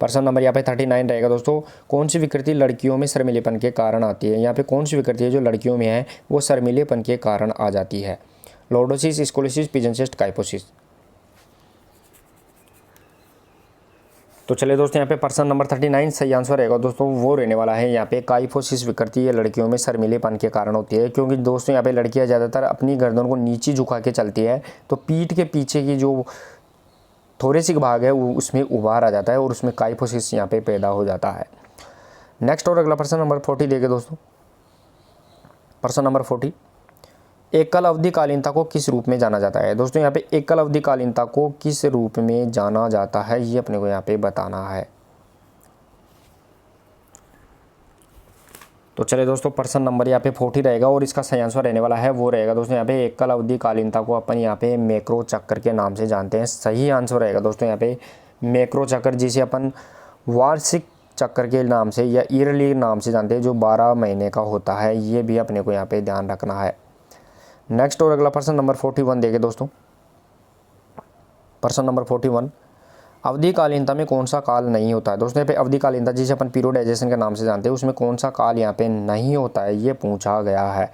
S1: प्रश्न नंबर यहाँ पे 39 रहेगा दोस्तों, कौन सी विकृति लड़कियों में शर्मीलेपन के कारण आती है। यहाँ पे कौन सी विकृति है जो लड़कियों में है वो शर्मीलेपन के कारण आ जाती है। Lordosis, scoliosis, पिजनसेस्ट, काइपोसिस। तो चलिए दोस्तों यहाँ पे प्रश्न नंबर 39 सही आंसर रहेगा दोस्तों, वो रहने वाला है यहाँ पे काइफोसिस विकृति। ये लड़कियों में शर्मीलेपन के कारण होती है, क्योंकि दोस्तों यहाँ पे लड़कियाँ ज़्यादातर अपनी गर्दन को नीचे झुका के चलती है, तो पीठ के पीछे की जो थोरेसिक भाग है वो उसमें उभार आ जाता है और उसमें काइफोसिस यहाँ पे पैदा हो जाता है। नेक्स्ट और अगला प्रश्न नंबर 40 देखे दोस्तों। प्रश्न नंबर 40, एकल अवधि कालीनता को किस रूप में जाना जाता है। दोस्तों यहाँ पे एकल अवधि कालीनता को किस रूप में जाना जाता है, ये अपने को यहाँ पे बताना है। तो चले दोस्तों प्रश्न नंबर यहाँ पे 40 रहेगा और इसका सही आंसर रहने वाला है, वो रहेगा दोस्तों यहाँ पे एकल अवधि कालीनता को अपन यहाँ पे मैक्रो चक्र के नाम से जानते हैं। सही आंसर रहेगा दोस्तों यहाँ पे मैक्रो चक्र, जिसे अपन वार्षिक चक्र के नाम से या ईयरली नाम से जानते हैं, जो 12 महीने का होता है, ये भी अपने को यहाँ पे ध्यान रखना है। नेक्स्ट और अगला प्रश्न नंबर 41 देखें दोस्तों। प्रश्न नंबर 41, अवधिकालीनता में कौन सा काल नहीं होता है। दोस्तों यहाँ पे अवधिकालीनता जिसे अपन पीरियोडाइजेशन के नाम से जानते हैं, उसमें कौन सा काल यहाँ पे नहीं होता है, ये पूछा गया है।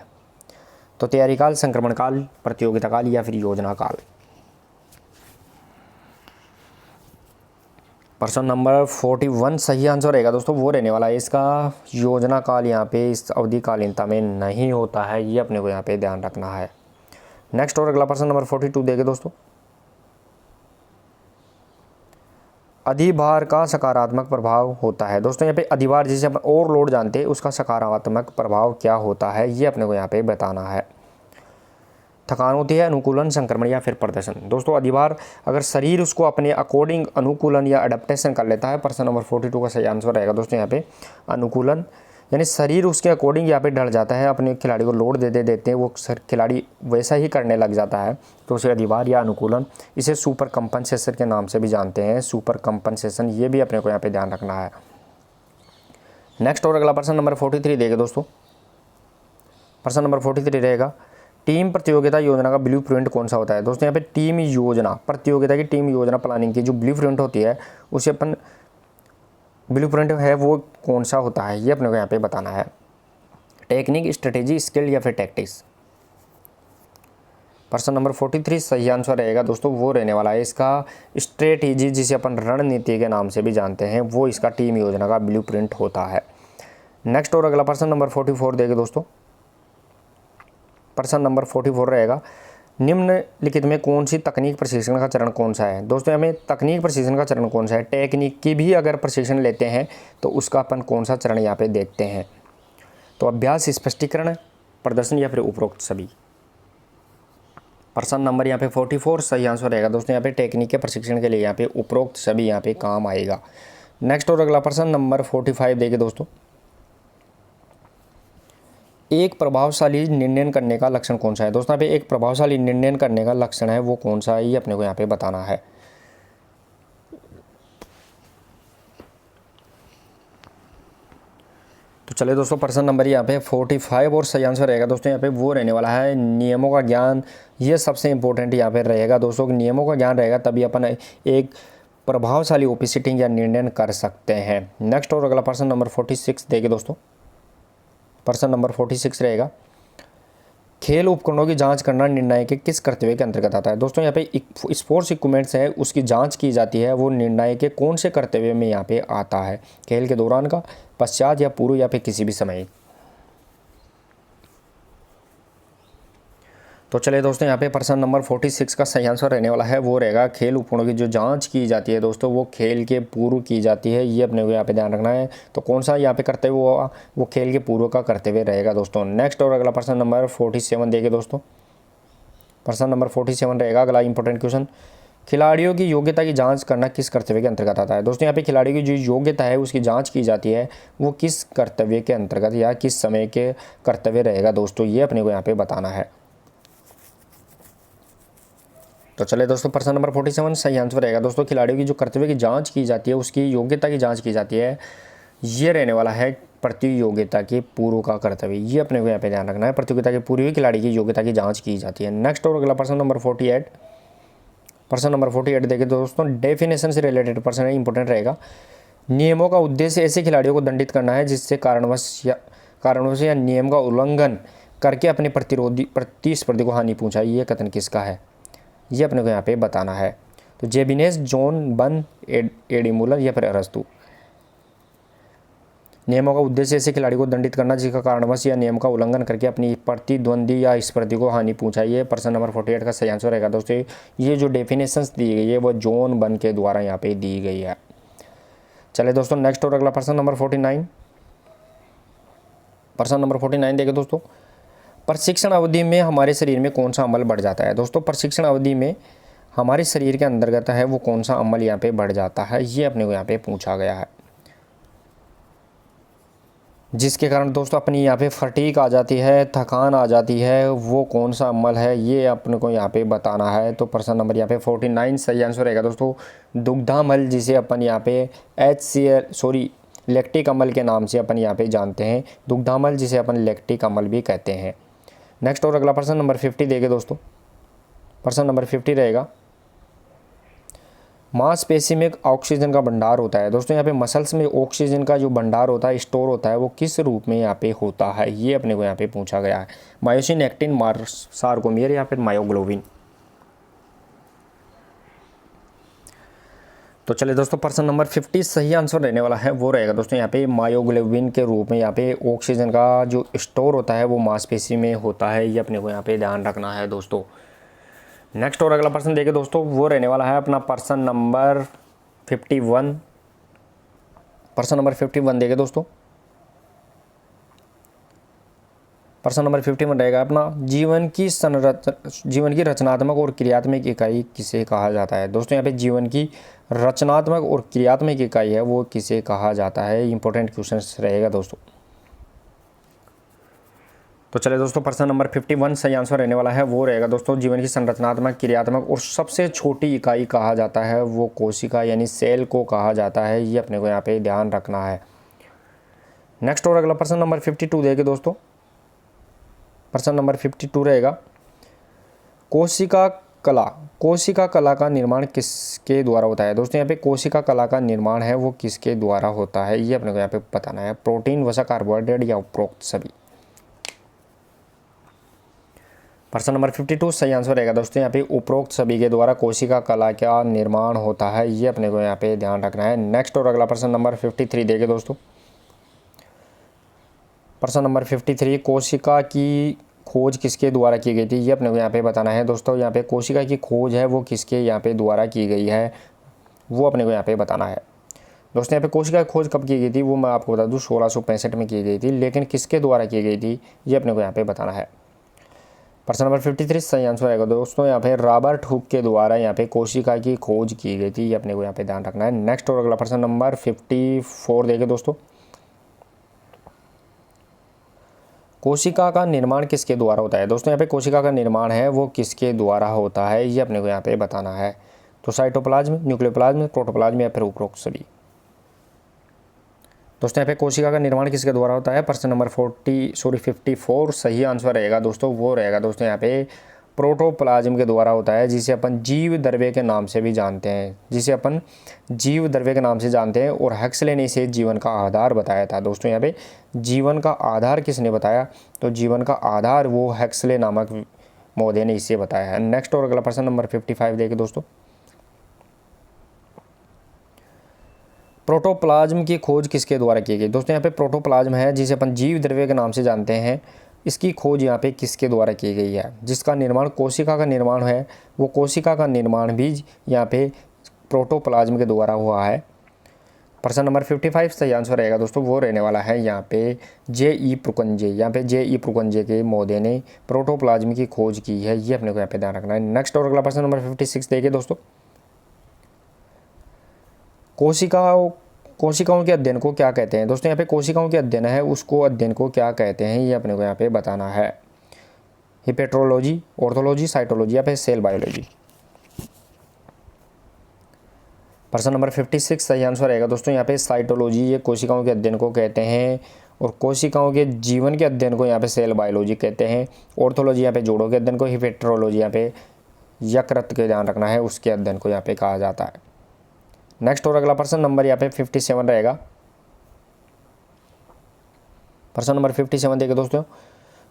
S1: तो तैयारी काल, संक्रमण काल, प्रतियोगिता काल या फिर योजना काल। प्रश्न नंबर 41 सही आंसर रहेगा दोस्तों, वो रहने वाला है इसका योजना काल यहाँ पे इस अवधिकालीनता में नहीं होता है, ये अपने को यहाँ पे ध्यान रखना है। नेक्स्ट और अगला प्रश्न नंबर 42 देखें दोस्तों। अधिभार का सकारात्मक प्रभाव होता है। दोस्तों यहाँ पे अधिभार जिसे अपन ओवरलोड जानते हैं, उसका सकारात्मक प्रभाव क्या होता है, ये अपने को यहाँ पे बताना है। थकान होती है, अनुकूलन, संक्रमण या फिर प्रदर्शन। दोस्तों अधिभार अगर शरीर उसको अपने अकॉर्डिंग अनुकूलन या अडेप्टेशन कर लेता है, प्रश्न नंबर 42 का सही आंसर रहेगा दोस्तों यहाँ पे अनुकूलन, यानी शरीर उसके अकॉर्डिंग यहाँ पे ढल जाता है, अपने खिलाड़ी को लोड देते हैं, वो खिलाड़ी वैसा ही करने लग जाता है, तो उसे अधिभार या अनुकूलन, इसे सुपर कंपनसेशन के नाम से भी जानते हैं। सुपर कंपनसेशन, ये भी अपने को यहाँ पे ध्यान रखना है। नेक्स्ट और अगला प्रश्न नंबर 43 देखें दोस्तों। प्रश्न नंबर 43 रहेगा, टीम प्रतियोगिता योजना का ब्लूप्रिंट कौन सा होता है? दोस्तों यहाँ पे टीम योजना, प्रतियोगिता की टीम योजना प्लानिंग की जो ब्लूप्रिंट होती है उसे अपन ब्लूप्रिंट है वो कौन सा होता है, ये अपने को यहाँ पे बताना है। टेक्निक, स्ट्रेटेजी, स्किल या फिर टैक्टिक्स। प्रश्न नंबर 43 सही आंसर रहेगा दोस्तों वो रहने वाला है इसका स्ट्रेटेजी, जिसे अपन रणनीति के नाम से भी जानते हैं, वो इसका टीम योजना का ब्लूप्रिंट होता है। नेक्स्ट और अगला प्रश्न नंबर 44 देखे दोस्तों। प्रश्न नंबर 44 रहेगा, निम्नलिखित में कौन सी तकनीक प्रशिक्षण का चरण कौन सा है? दोस्तों हमें तकनीक प्रशिक्षण का चरण कौन सा है? टेक्निक की भी अगर प्रशिक्षण लेते हैं तो उसका अपन कौन सा चरण यहाँ पे देखते हैं? तो अभ्यास, स्पष्टीकरण, प्रदर्शन या फिर उपरोक्त सभी। प्रश्न नंबर यहाँ पे 44 सही आंसर रहेगा दोस्तों यहाँ पे टेक्निक के प्रशिक्षण के लिए यहाँ पे उपरोक्त सभी यहाँ पे काम आएगा। नेक्स्ट और अगला प्रश्न नंबर 45 देखिए दोस्तों, एक प्रभावशाली निर्णय करने का लक्षण कौन सा है? दोस्तों यहाँ पे एक प्रभावशाली निर्णय करने का लक्षण है वो कौन सा है, ये अपने को यहाँ पे बताना है। तो चलिए दोस्तों प्रश्न नंबर यहाँ पे 45 और सही आंसर रहेगा दोस्तों यहाँ पे वो रहने वाला है नियमों का ज्ञान। ये सबसे इंपॉर्टेंट यहाँ पे रहेगा दोस्तों, नियमों का ज्ञान रहेगा तभी अपन एक प्रभावशाली ओपी सीटिंग या निर्णय कर सकते हैं। नेक्स्ट और अगला प्रश्न नंबर 46 देखिए दोस्तों। प्रश्न नंबर 46 रहेगा, खेल उपकरणों की जांच करना निर्णय के किस कर्तव्य के अंतर्गत आता है? दोस्तों यहाँ पे स्पोर्ट्स इक्विपमेंट्स है उसकी जांच की जाती है, वो निर्णय के कौन से कर्तव्य में यहाँ पे आता है? खेल के दौरान का, पश्चात या पूर्व या फिर किसी भी समय? तो चलिए दोस्तों यहाँ पे प्रश्न नंबर 46 का सही आंसर रहने वाला है वो रहेगा खेल उपकरणों की जो जांच की जाती है दोस्तों वो खेल के पूर्व की जाती है, ये अपने को यहाँ पे ध्यान रखना है। तो कौन सा यहाँ पे कर्तव्य वो खेल के पूर्व का कर्तव्य रहेगा दोस्तों। नेक्स्ट और अगला प्रश्न नंबर 47 देखिए दोस्तों। प्रश्न नंबर 47 रहेगा अगला इंपॉर्टेंट क्वेश्चन, खिलाड़ियों की योग्यता की जांच करना किस कर्तव्य के अंतर्गत आता है? दोस्तों यहाँ पे खिलाड़ियों की जो योग्यता है उसकी जांच की जाती है वो किस कर्तव्य के अंतर्गत या किस समय के कर्तव्य रहेगा दोस्तों, ये अपने को यहाँ पे बताना है। तो चले दोस्तों प्रश्न नंबर 47 सही आंसर रहेगा दोस्तों, खिलाड़ियों की जो कर्तव्य की जांच की जाती है उसकी योग्यता की जांच की जाती है, ये रहने वाला है प्रतियोगिता के पूर्व का कर्तव्य, ये अपने को यहाँ पे ध्यान रखना है। प्रतियोगिता के पूर्व खिलाड़ी की योग्यता की जांच की जाती है। नेक्स्ट और अगला प्रश्न नंबर 48। प्रश्न नंबर 48 देखिए दोस्तों, डेफिनेशन से रिलेटेड प्रश्न इंपॉर्टेंट रहेगा। नियमों का उद्देश्य ऐसे खिलाड़ियों को दंडित करना है जिससे कारणवश या नियम का उल्लंघन करके अपने प्रतिस्पर्धी को हानि पहुँचाई, ये कथन किसका है, ये अपने को यहाँ पे बताना है। तो जेबिनेस, जॉन बन, एडिमुलर या फिर अरस्तु। नियमों का उद्देश्य ऐसे खिलाड़ी को दंडित करना जिसका कारणवश या नियम का उल्लंघन करके अपनी प्रतिद्वंदी या स्पर्धी को हानि पहुंचाई है। प्रश्न नंबर 48 का सही आंसर रहेगा दोस्तों, ये जो डेफिनेशंस दी गई है वो जॉन बन के द्वारा यहाँ पे दी गई है। चले दोस्तों नेक्स्ट और अगला प्रश्न नंबर 49। प्रश्न नंबर 49 देखें दोस्तों, प्रशिक्षण अवधि में हमारे शरीर में कौन सा अमल बढ़ जाता है? दोस्तों प्रशिक्षण अवधि में हमारे शरीर के अंतर्गत है वो कौन सा अमल यहाँ पे बढ़ जाता है, ये अपने को यहाँ पे पूछा गया है, जिसके कारण दोस्तों अपनी यहाँ पे फटीग आ जाती है, थकान आ जाती है, वो कौन सा अमल है ये अपने को यहाँ पे बताना है। तो प्रश्न नंबर यहाँ पे 49 सही आंसर रहेगा दोस्तों, दुग्धामल, जिसे अपन यहाँ पे लैक्टिक अमल के नाम से अपन यहाँ पे जानते हैं, दुग्धामल जिसे अपन लैक्टिक अमल भी कहते हैं। नेक्स्ट और अगला प्रश्न नंबर 50 देखे दोस्तों। प्रश्न नंबर 50 रहेगा, मांसपेशी में ऑक्सीजन का भंडार होता है। दोस्तों यहाँ पे मसल्स में ऑक्सीजन का जो भंडार होता है, स्टोर होता है, वो किस रूप में यहाँ पे होता है, ये अपने को यहाँ पे पूछा गया है। मायोसिन, एक्टिन, सार्कोमियर या फिर मायोग्लोबिन। तो चलिए दोस्तों प्रश्न नंबर 50 सही आंसर रहने वाला है वो रहेगा दोस्तों यहाँ पे मायोग्लोबिन के रूप में यहाँ पे ऑक्सीजन का जो स्टोर होता है वो मांसपेशी में होता है, ये अपने को यहाँ पे ध्यान रखना है दोस्तों। नेक्स्ट और अगला प्रश्न देखिए दोस्तों, वो रहने वाला है अपना प्रश्न नंबर 51। प्रश्न नंबर 51 देखिए दोस्तों। प्रश्न नंबर 51 रहेगा अपना, जीवन की रचनात्मक और क्रियात्मक इकाई किसे कहा जाता है? दोस्तों यहाँ पे जीवन की रचनात्मक और क्रियात्मक इकाई है वो किसे कहा जाता है, इंपॉर्टेंट क्वेश्चन रहेगा दोस्तों। तो चले दोस्तों प्रश्न नंबर 51 सही आंसर रहने वाला है वो रहेगा दोस्तों, जीवन की संरचनात्मक, क्रियात्मक और सबसे छोटी इकाई कहा जाता है वो कोशिका यानी सेल को कहा जाता है, ये अपने को यहाँ पे ध्यान रखना है। नेक्स्ट और अगला प्रश्न नंबर 52 देखे दोस्तों। प्रश्न नंबर 52 रहेगा, कोशिका कला, कोशिका कला का निर्माण किसके द्वारा होता है? दोस्तों यहाँ पे कोशिका कला का निर्माण है वो किसके द्वारा होता है, ये अपने को यहाँ पे बताना है। प्रोटीन, वसा, कार्बोहाइड्रेट या उपरोक्त सभी। प्रश्न नंबर 52 सही आंसर रहेगा दोस्तों यहाँ पे उपरोक्त सभी के द्वारा कोशिका कला का निर्माण होता है, ये अपने को यहाँ पे ध्यान रखना है। नेक्स्ट और अगला प्रश्न नंबर 53 देखे दोस्तों। प्रश्न नंबर 53 कोशिका की खोज किसके द्वारा की गई थी, ये अपने को यहाँ पे बताना है दोस्तों। यहाँ पे कोशिका की खोज है वो किसके यहाँ पे द्वारा की गई है, वो अपने को यहाँ पे बताना है दोस्तों। यहाँ पे कोशिका की खोज कब की गई थी वो मैं आपको बता दूँ 1665 में की गई थी, लेकिन किसके द्वारा की गई थी ये अपने को यहाँ पे बताना है। प्रश्न नंबर 53 सही आंसर आएगा दोस्तों यहाँ पे रॉबर्ट हुक के द्वारा यहाँ पे कोशिका की खोज की गई थी, ये अपने को यहाँ पे ध्यान रखना है। नेक्स्ट और अगला प्रश्न नंबर 54 देखें दोस्तों। कोशिका का निर्माण किसके द्वारा होता है? दोस्तों यहाँ पे कोशिका का निर्माण है वो किसके द्वारा होता है, ये अपने को यहाँ पे बताना है। तो साइटोप्लाज्म, न्यूक्लियोप्लाज्म, प्रोटोप्लाज्म या फिर उपरोक्त सभी। दोस्तों यहाँ पे कोशिका का निर्माण किसके द्वारा होता है? प्रश्न नंबर 54 सही आंसर रहेगा दोस्तों, वो रहेगा दोस्तों यहाँ पे प्रोटोप्लाज्म के द्वारा होता है, जिसे अपन जीव द्रव्य के नाम से भी जानते हैं, जिसे अपन जीव द्रव्य के नाम से जानते हैं। और हक्सले ने इसे जीवन का आधार बताया था। दोस्तों यहाँ पे जीवन का आधार किसने बताया? तो जीवन का आधार वो हक्सले नामक महोदय ने इसे बताया है। नेक्स्ट और अगला प्रश्न नंबर 55 देखिए दोस्तों। प्रोटोप्लाज्म की खोज किसके द्वारा की गई? दोस्तों यहाँ पे प्रोटोप्लाज्म है जिसे अपन जीव द्रव्य के नाम से जानते हैं, इसकी खोज यहाँ पे किसके द्वारा की गई है? जिसका निर्माण कोशिका का निर्माण है वो कोशिका का निर्माण भी यहाँ पे प्रोटोप्लाज्म के द्वारा हुआ है। प्रश्न नंबर 55 सही आंसर रहेगा दोस्तों, वो रहने वाला है यहाँ पे जे.ई. प्रुकंजे। यहाँ पे जे.ई. प्रुकंजे के महोदय ने प्रोटोप्लाज्म की खोज की है, ये अपने को यहाँ पे ध्यान रखना है। नेक्स्ट और अगला प्रश्न नंबर 56 देखिए दोस्तों। कोशिकाओं के अध्ययन को क्या कहते हैं? दोस्तों यहाँ पे कोशिकाओं के अध्ययन है उसको अध्ययन को क्या कहते हैं, ये अपने को यहाँ पे बताना है। हिपेट्रोलॉजी, ऑर्थोलॉजी, साइटोलॉजी या फिर सेल बायोलॉजी। प्रश्न नंबर 56 सही आंसर रहेगा दोस्तों यहाँ पे साइटोलॉजी, ये कोशिकाओं के अध्ययन को कहते हैं। और कोशिकाओं के जीवन के अध्ययन को यहाँ पे सेल बायोलॉजी कहते हैं। ऑर्थोलॉजी यहाँ पे जोड़ों के अध्ययन को, हिपेट्रोलॉजी यहाँ पे यकृत के ध्यान रखना है उसके अध्ययन को यहाँ पे कहा जाता है। नेक्स्ट और अगला प्रश्न नंबर यहाँ पे 57 रहेगा। प्रश्न नंबर 57 देखिए दोस्तों।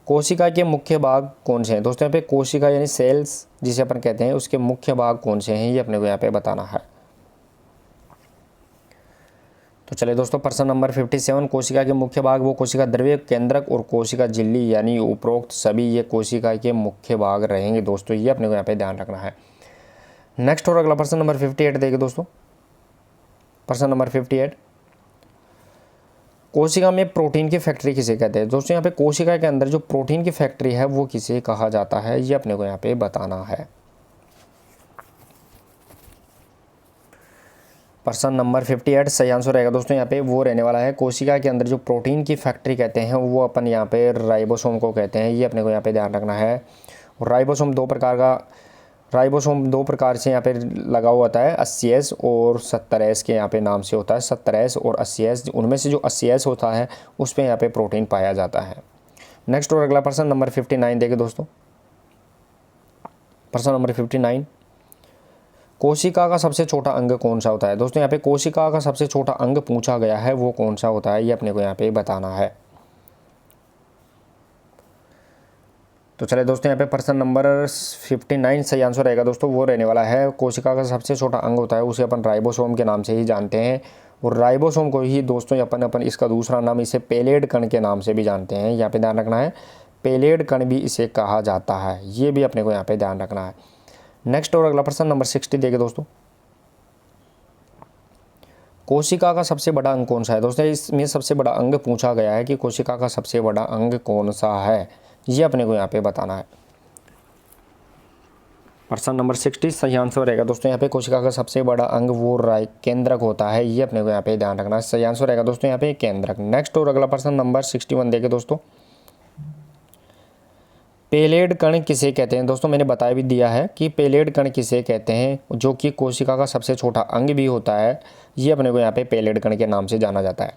S1: कोशिका के मुख्य भाग कौन से हैं? दोस्तों यहाँ पे कोशिका यानी सेल्स जिसे अपन कहते हैं उसके मुख्य भाग कौन से हैं, ये अपने को यहाँ पे बताना है। तो चलिए दोस्तों प्रश्न नंबर 57 कोशिका के मुख्य भाग वो कोशिका द्रव्य, केंद्रक और कोशिका झिल्ली यानी उपरोक्त सभी ये कोशिका के मुख्य भाग रहेंगे दोस्तों, ये अपने को यहाँ पे ध्यान रखना है। नेक्स्ट और अगला प्रश्न नंबर 58 देखिए दोस्तों। प्रश्न नंबर 58 कोशिका में प्रोटीन की फैक्ट्री किसे कहते हैं? दोस्तों यहाँ पे कोशिका के अंदर जो प्रोटीन की फैक्ट्री है वो किसे कहा जाता है, ये अपने को यहाँ पे बताना है। प्रश्न नंबर 58 सही आंसर रहेगा दोस्तों यहाँ पे वो रहने वाला है कोशिका के अंदर जो प्रोटीन की फैक्ट्री कहते हैं वो अपन यहाँ पे राइबोसोम को कहते हैं, ये अपने को यहाँ पे ध्यान रखना है। और राइबोसोम दो प्रकार से यहाँ पे लगा हुआ होता है, 80S और 70S के यहाँ पे नाम से होता है। 70S और 80S, उनमें से जो 80S होता है उस पर यहाँ पे प्रोटीन पाया जाता है। नेक्स्ट और अगला प्रश्न नंबर 59 देखिए दोस्तों। प्रश्न नंबर 59 कोशिका का सबसे छोटा अंग कौन सा होता है? दोस्तों यहाँ पे कोशिका का सबसे छोटा अंग पूछा गया है वो कौन सा होता है, ये अपने को यहाँ पे बताना है। तो चले दोस्तों यहाँ पे प्रश्न नंबर 59 सही आंसर रहेगा दोस्तों, वो रहने वाला है कोशिका का सबसे छोटा अंग होता है उसे अपन राइबोसोम के नाम से ही जानते हैं। और राइबोसोम को ही दोस्तों अपन इसका दूसरा नाम इसे पेलेड कण के नाम से भी जानते हैं, यहाँ पे ध्यान रखना है। पेलेड कण भी इसे कहा जाता है, ये भी अपने को यहाँ पे ध्यान रखना है। नेक्स्ट और अगला प्रश्न नंबर 60 देखिए दोस्तों। कोशिका का सबसे बड़ा अंग कौन सा है? दोस्तों इसमें सबसे बड़ा अंग पूछा गया है कि कोशिका का सबसे बड़ा अंग कौन सा है, ये अपने को यहाँ पे बताना है। प्रश्न नंबर 60 सही आंसर रहेगा दोस्तों यहाँ पे कोशिका का सबसे बड़ा अंग वो केंद्रक होता है, ये अपने को यहाँ पे ध्यान रखना है। सही आंसर रहेगा दोस्तों यहाँ पे केंद्रक। नेक्स्ट और अगला प्रश्न नंबर 61 देखिए दोस्तों। पेलेड कण किसे कहते हैं? दोस्तों मैंने बता भी दिया है कि पेलेड कण किसे कहते हैं, जो कि कोशिका का सबसे छोटा अंग भी होता है, ये अपने को यहाँ पे पेलेड कण के नाम से जाना जाता है।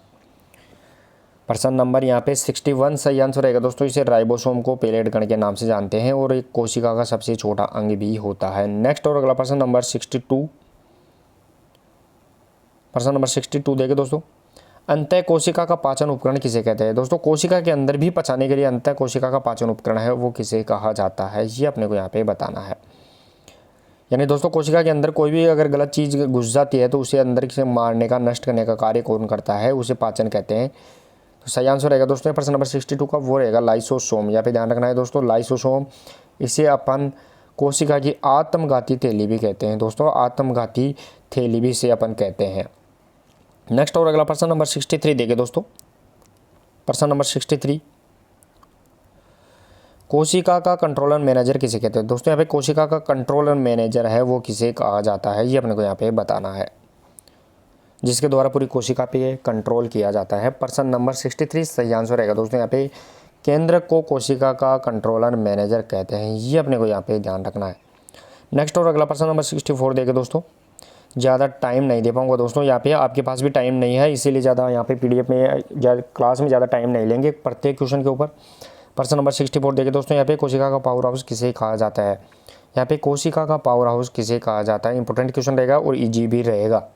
S1: प्रश्न नंबर यहाँ पे 61 सही आंसर रहेगा दोस्तों। इसे राइबोसोम को पेलेट कण के नाम से जानते हैं और एक कोशिका का सबसे छोटा अंग भी होता है। नेक्स्ट और अगला प्रश्न नंबर 62, प्रश्न नंबर 62 देखें दोस्तों, अंतः कोशिका का पाचन उपकरण किसे कहते हैं। दोस्तों कोशिका के अंदर भी पचाने के लिए अंतः कोशिका का पाचन उपकरण है वो किसे कहा जाता है, ये अपने को यहाँ पे बताना है। यानी दोस्तों कोशिका के अंदर कोई भी अगर गलत चीज़ घुस जाती है तो उसे अंदर से मारने का, नष्ट करने का कार्य कौन करता है, उसे पाचन कहते हैं। तो सही आंसर रहेगा दोस्तों प्रश्न नंबर 62 का वो रहेगा लाइसोसोम। यहाँ पे ध्यान रखना है दोस्तों, लाइसोसोम। इसे अपन कोशिका की आत्मघाती थैली भी कहते हैं दोस्तों, आत्मघाती थैली भी इसे अपन कहते हैं। नेक्स्ट और अगला प्रश्न नंबर 63 देखें दोस्तों, प्रश्न नंबर 63, कोशिका का कंट्रोलर मैनेजर किसे कहते हैं। दोस्तों यहाँ पे कोशिका का कंट्रोलर मैनेजर है वो किसे कहा जाता है, ये अपने को यहाँ पे बताना है, जिसके द्वारा पूरी कोशिका पे कंट्रोल किया जाता है। प्रश्न नंबर 63 सही आंसर रहेगा दोस्तों। यहाँ पे केंद्रक को कोशिका का कंट्रोलर मैनेजर कहते हैं, ये अपने को यहाँ पे ध्यान रखना है। नेक्स्ट और अगला प्रश्न नंबर 64 देखें दोस्तों, ज़्यादा टाइम नहीं दे पाऊंगा दोस्तों, यहाँ पे आपके पास भी टाइम नहीं है इसीलिए ज़्यादा यहाँ पे PDF में क्लास में ज़्यादा टाइम नहीं लेंगे प्रत्येक क्वेश्चन के ऊपर। प्रश्न नंबर 64 देखिए दोस्तों, यहाँ पे कोशिका का पावर हाउस किसे कहा जाता है। यहाँ पे कोशिका का पावर हाउस किसे कहा जाता है, इंपॉर्टेंट क्वेश्चन रहेगा और ईजी भी रहेगा।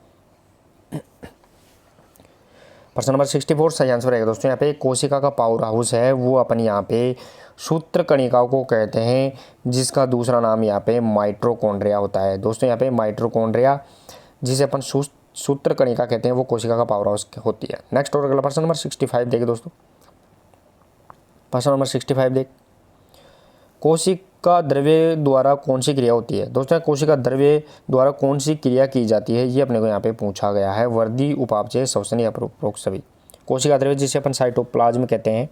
S1: प्रश्न नंबर 64 सही आंसर रहेगा दोस्तों। यहाँ पे कोशिका का पावर हाउस है वो अपन यहाँ पे सूत्र कणिकाओं को कहते हैं, जिसका दूसरा नाम यहाँ पे माइटोकॉन्ड्रिया होता है दोस्तों। यहाँ पे माइटोकॉन्ड्रिया जिसे अपन सूत्र कणिका कहते हैं वो कोशिका का पावर हाउस होती है। नेक्स्ट और अगला प्रश्न नंबर 65 देखिए दोस्तों, प्रश्न नंबर 65 देख, कोशिका द्रव्य द्वारा कौन सी क्रिया होती है। दोस्तों कोशिका द्रव्य द्वारा कौन सी क्रिया की जाती है, ये अपने को यहाँ पे पूछा गया है। वृद्धि, उपापचय, श्वसन या उपरोक्त सभी। कोशिका द्रव्य जिसे अपन साइटोप्लाज्म कहते हैं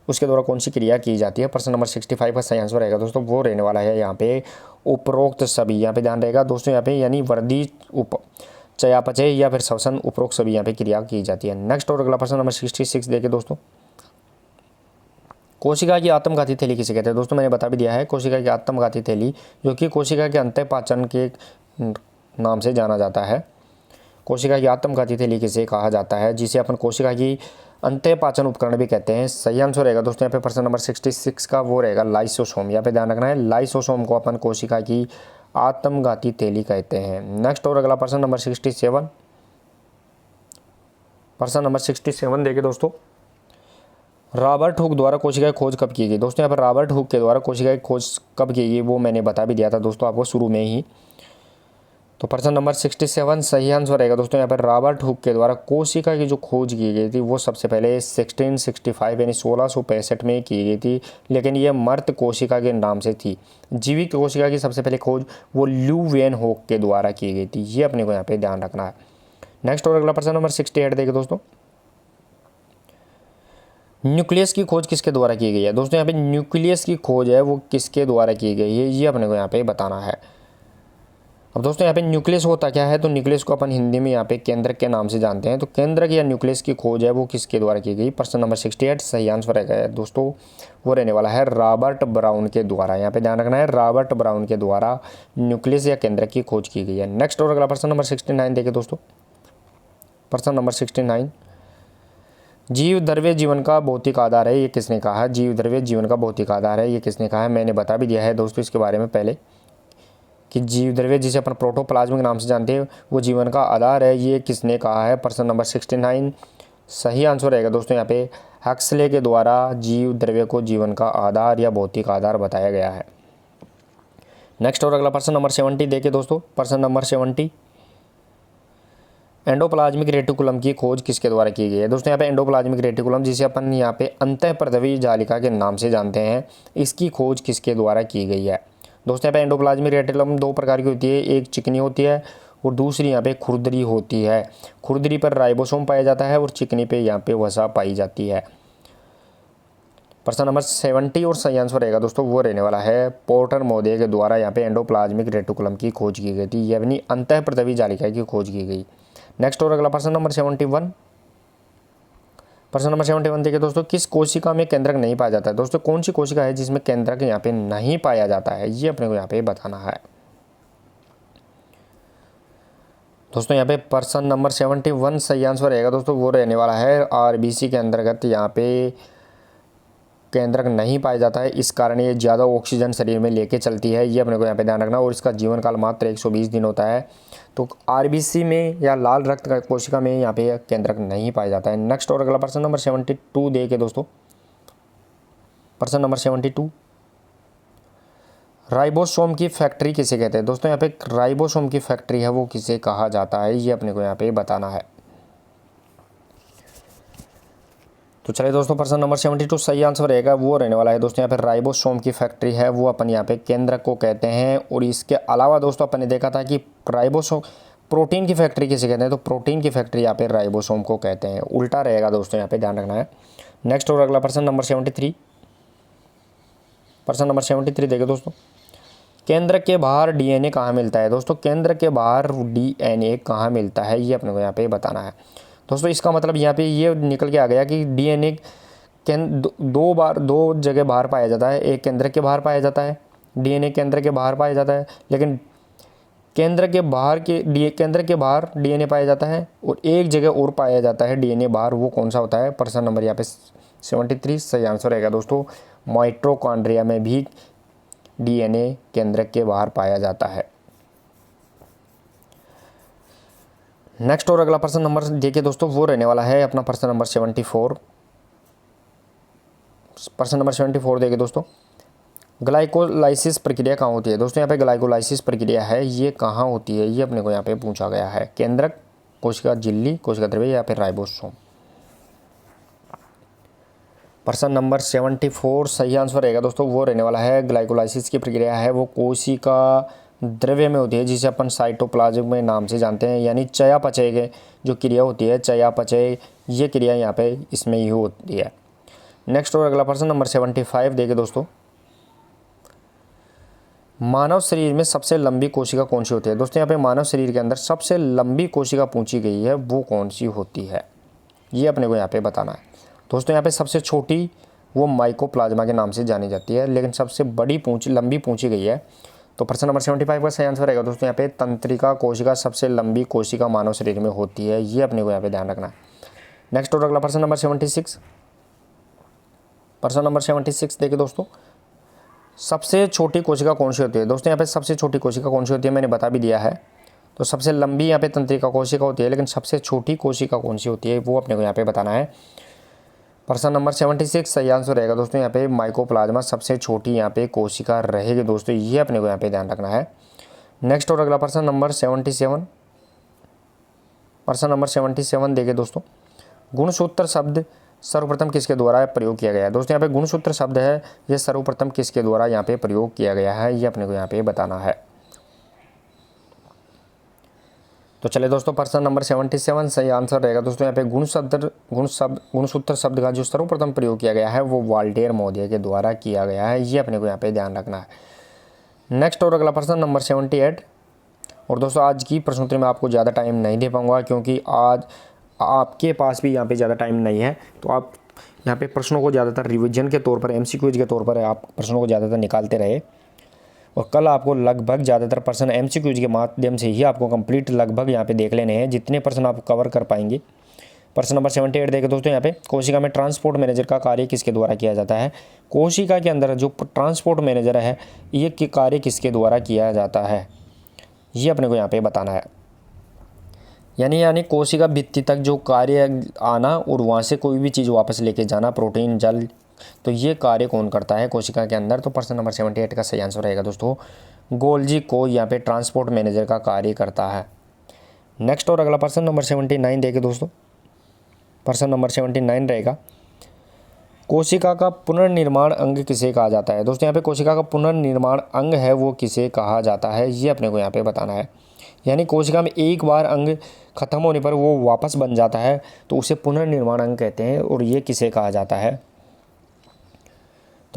S1: उसके द्वारा कौन सी क्रिया की जाती है। प्रश्न नंबर 65 का सही आंसर रहेगा दोस्तों वो रहने वाला है यहाँ पे उपरोक्त सभी। यहाँ पे ध्यान रहेगा दोस्तों, यहाँ पे यानी वृद्धि, चयापचय या फिर श्वसन, उपरोक्त सभी यहाँ पे क्रिया की जाती है। नेक्स्ट और अगला प्रश्न नंबर 66 देखिए दोस्तों, कोशिका की आत्मघाती थैली किसे कहते हैं। दोस्तों मैंने बता भी दिया है, कोशिका की आत्मघाती थैली जो कि कोशिका के अंतःपाचन के नाम से जाना जाता है। कोशिका की आत्मघाती थैली किसे कहा जाता है, जिसे अपन कोशिका की अंतःपाचन उपकरण भी कहते हैं। सही आंसर रहेगा दोस्तों यहाँ पे प्रश्न नंबर 66 का वो रहेगा लाइसोसोम। यहाँ पे ध्यान रखना है, लाइसोसोम को अपन कोशिका की आत्मघाती थैली कहते हैं। नेक्स्ट और अगला प्रश्न नंबर 67, प्रश्न नंबर 67 देखिए दोस्तों, रॉबर्ट हुक द्वारा कोशिका की खोज कब की गई। दोस्तों यहाँ पर रॉबर्ट हुक के द्वारा कोशिका की खोज कब की गई वो मैंने बता भी दिया था दोस्तों आपको शुरू में ही। तो प्रश्न नंबर 67 सही आंसर रहेगा दोस्तों। यहाँ पर रॉबर्ट हुक के द्वारा कोशिका की जो खोज की गई थी वो सबसे पहले 1665 यानी 1665 में की गई थी, लेकिन ये मर्त कोशिका के नाम से थी। जीवित कोशिका की सबसे पहले खोज वो ल्यू वेन हुक के द्वारा की गई थी, ये अपने को यहाँ पे ध्यान रखना है। नेक्स्ट और अगला प्रश्न नंबर 68 देखिए दोस्तों, न्यूक्लियस की खोज किसके द्वारा की गई है। दोस्तों यहाँ पे न्यूक्लियस की खोज है वो किसके द्वारा की गई है, ये अपने को यहाँ पे बताना है। अब दोस्तों यहाँ पे न्यूक्लियस होता क्या है, तो न्यूक्लियस को अपन हिंदी में यहाँ पे केंद्रक के नाम से जानते हैं। तो केंद्रक या न्यूक्लियस की खोज है वो किसके द्वारा की गई। प्रश्न नंबर 68 सही आंसर रहेगा दोस्तों वो रहने वाला है रॉबर्ट ब्राउन के द्वारा। यहाँ पे ध्यान रखना है, रॉबर्ट ब्राउन के द्वारा न्यूक्लियस या केंद्रक की खोज की गई है। नेक्स्ट और अगला प्रश्न नंबर 69 देखिए दोस्तों, प्रश्न नंबर 69, जीव द्रव्य जीवन का भौतिक आधार है, ये किसने कहा है। जीव द्रव्य जीवन का भौतिक आधार है, ये किसने कहा है। मैंने बता भी दिया है दोस्तों इसके बारे में पहले कि जीव द्रव्य जिसे अपन प्रोटोप्लाज्म के नाम से जानते हैं वो जीवन का आधार है, ये किसने कहा है। प्रश्न नंबर 69 सही आंसर रहेगा दोस्तों यहाँ पे हक्सले के द्वारा जीव द्रव्य को जीवन का आधार या भौतिक आधार बताया गया है। नेक्स्ट और अगला प्रश्न नंबर 70 देखिए दोस्तों, प्रश्न नंबर 70, एंडोप्लाज्मिक रेटिकुलम की खोज किसके द्वारा की गई है। दोस्तों यहाँ पे एंडोप्लाज्मिक रेटिकुलम जिसे अपन यहाँ पे अंतःप्रदवी जालिका के नाम से जानते हैं, इसकी खोज किसके द्वारा की गई है। दोस्तों यहाँ पे एंडोप्लाज्मिक रेटिकुलम दो प्रकार की होती है, एक चिकनी होती है और दूसरी यहाँ पे खुरदरी होती है। खुरदरी पर राइबोसोम पाया जाता है और चिकनी पे यहाँ पे वसा पाई जाती है। प्रश्न नंबर 70 और सही आंसर रहेगा दोस्तों वो रहने वाला है पोर्टर महोदय के द्वारा यहाँ पे एंडोप्लाज्मिक रेटिकुलम की खोज की गई थी, यानी अंतःप्रदवी जालिका की खोज की गई। नेक्स्ट और अगला प्रश्न नंबर 71, प्रश्न नंबर 71 देखिए दोस्तों, किस कोशिका में केंद्रक नहीं पाया जाता है। दोस्तों कौन सी कोशिका है जिसमें केंद्रक यहाँ पे नहीं पाया जाता है, ये अपने को यहाँ पे बताना है। दोस्तों यहाँ पे प्रश्न नंबर 71 सही आंसर रहेगा दोस्तों, वो रहने वाला है आरबीसी के अंतर्गत यहाँ पे केंद्रक नहीं पाया जाता है, इस कारण ये ज़्यादा ऑक्सीजन शरीर में लेके चलती है, ये अपने को यहाँ पे ध्यान रखना। और इसका जीवन काल मात्र 120 दिन होता है। तो आरबीसी में या लाल रक्त कोशिका में यहाँ पे केंद्रक नहीं पाया जाता है। नेक्स्ट और अगला प्रश्न नंबर 72 दे के दोस्तों, प्रश्न नंबर 72, राइबोसोम की फैक्ट्री किसे कहते हैं? दोस्तों यहाँ पे राइबोसोम की फैक्ट्री है वो किसे कहा जाता है, ये अपने को यहाँ पे बताना है। तो चलिए दोस्तों, प्रश्न नंबर 72 सही आंसर रहेगा, वो रहने वाला है दोस्तों यहाँ पे राइबोसोम की फैक्ट्री है वो अपन यहाँ पे केंद्रक को कहते हैं। और इसके अलावा दोस्तों अपन ने देखा था कि राइबोसोम प्रोटीन की फैक्ट्री किसे कहते हैं, तो प्रोटीन की फैक्ट्री यहाँ पे राइबोसोम को कहते हैं, उल्टा रहेगा दोस्तों, यहाँ पे ध्यान रखना है। नेक्स्ट और अगला प्रश्न नंबर 73, प्रश्न नंबर 73 देखिए दोस्तों, केंद्र के बाहर डीएनए कहाँ मिलता है? दोस्तों केंद्र के बाहर डीएनए कहाँ मिलता है, ये अपने को यहाँ पे बताना है। दोस्तों इसका मतलब यहाँ पे ये निकल के आ गया कि डीएनए दो जगह बाहर पाया जाता है। एक केंद्र के बाहर पाया जाता है, डीएनए केंद्र के बाहर पाया जाता है, लेकिन केंद्र के बाहर डीएनए पाया जाता है, और एक जगह और पाया जाता है डीएनए बाहर, वो कौन सा होता है? प्रश्न नंबर यहाँ पे 73 सही आंसर रहेगा दोस्तों, माइटोकॉन्ड्रिया में भी डीएनए केंद्रक के बाहर पाया जाता है। नेक्स्ट और अगला प्रश्न नंबर देखिए दोस्तों, वो रहने वाला है अपना प्रश्न नंबर 74, प्रश्न नंबर 74 देखिए दोस्तों, ग्लाइकोलाइसिस प्रक्रिया कहाँ होती है? दोस्तों यहाँ पे ग्लाइकोलाइसिस प्रक्रिया है ये कहाँ होती है, ये अपने को यहाँ पे पूछा गया है। केंद्रक, कोशिका झिल्ली, कोशिका द्रव्य या फिर राइबोसोम? प्रश्न नंबर 74 सही आंसर रहेगा दोस्तों, वो रहने वाला है ग्लाइकोलाइसिस की प्रक्रिया है वो कोशिका द्रव्य में होती है, जिसे अपन साइटोप्लाज्म में नाम से जानते हैं। यानी चयापचय के जो क्रिया होती है, चयापचय, ये क्रिया यहाँ पे इसमें ही होती है। नेक्स्ट और अगला प्रश्न नंबर 75 देखिए दोस्तों, मानव शरीर में सबसे लंबी कोशिका कौन सी होती है? दोस्तों यहाँ पे मानव शरीर के अंदर सबसे लंबी कोशिका पूछी गई है, वो कौन सी होती है, ये अपने को यहाँ पे बताना है। दोस्तों यहाँ पे सबसे छोटी वो माइकोप्लाज्मा के नाम से जानी जाती है, लेकिन सबसे बड़ी लंबी पूछी गई है। तो प्रश्न नंबर 75 का सही आंसर रहेगा दोस्तों यहाँ पे तंत्रिका कोशिका सबसे लंबी कोशिका मानव शरीर में होती है, ये अपने को यहाँ पे ध्यान रखना है। नेक्स्ट और अगला प्रश्न नंबर 76, प्रश्न नंबर 76 देखिए दोस्तों, सबसे छोटी कोशिका कौन सी होती है? दोस्तों यहाँ पे सबसे छोटी कोशिका कौन सी होती है मैंने बता भी दिया है। तो सबसे लंबी यहाँ पे तंत्रिका कोशिका होती है, लेकिन सबसे छोटी कोशिका कौन सी होती है वो अपने को यहाँ पे बताना है। प्रश्न नंबर 76 सही आंसर रहेगा दोस्तों यहाँ पे माइकोप्लाज्मा सबसे छोटी यहाँ पे कोशिका रहेगी दोस्तों, ये अपने को यहाँ पे ध्यान रखना है। नेक्स्ट और अगला प्रश्न नंबर 77, प्रश्न नंबर 77 देखिए दोस्तों, गुणसूत्र शब्द सर्वप्रथम किसके द्वारा प्रयोग किया गया है? दोस्तों यहाँ पे गुणसूत्र शब्द है ये सर्वप्रथम किसके द्वारा यहाँ पे प्रयोग किया गया है, ये अपने को यहाँ पे बताना है। तो चले दोस्तों, प्रश्न नंबर 77 सही आंसर रहेगा दोस्तों यहाँ पे गुणसूत्र शब्द का जो सर्वप्रथम प्रयोग किया गया है वो वाल्टेयर महोदय के द्वारा किया गया है, ये अपने को यहाँ पे ध्यान रखना है। नेक्स्ट और अगला प्रश्न नंबर 78, और दोस्तों आज की प्रश्नोत्तरी में आपको ज़्यादा टाइम नहीं दे पाऊँगा क्योंकि आज आपके पास भी यहाँ पे ज़्यादा टाइम नहीं है, तो आप यहाँ पे प्रश्नों को ज़्यादातर रिविजन के तौर पर, MCQs के तौर पर आप प्रश्नों को ज़्यादातर निकालते रहे, और कल आपको लगभग ज़्यादातर प्रश्न MCQs के माध्यम से ही आपको कंप्लीट लगभग यहाँ पे देख लेने हैं, जितने प्रश्न आप कवर कर पाएंगे। प्रश्न नंबर 78 देखिए दोस्तों यहाँ पे, कोशिका में ट्रांसपोर्ट मैनेजर का कार्य किसके द्वारा किया जाता है? कोशिका के अंदर जो ट्रांसपोर्ट मैनेजर है ये कार्य किसके द्वारा किया जाता है, ये अपने को यहाँ पे बताना है। यानी कोशिका भित्ति तक जो कार्य आना और वहाँ से कोई भी चीज़ वापस लेके जाना, प्रोटीन, जल, तो ये कार्य कौन करता है कोशिका के अंदर? तो प्रश्न नंबर 78 का सही आंसर रहेगा दोस्तों, गोल्जी को यहाँ पे ट्रांसपोर्ट मैनेजर का कार्य करता है। नेक्स्ट और अगला प्रश्न नंबर 79 देखिए दोस्तों, प्रश्न नंबर 79 रहेगा, कोशिका का पुनर्निर्माण अंग किसे कहा जाता है? दोस्तों यहाँ पे कोशिका का पुनर्निर्माण अंग है वो किसे कहा जाता है, ये अपने को यहाँ पे बताना है। यानी कोशिका में एक बार अंग खत्म होने पर वो वापस बन जाता है तो उसे पुनर्निर्माण अंग कहते हैं, और ये किसे कहा जाता है?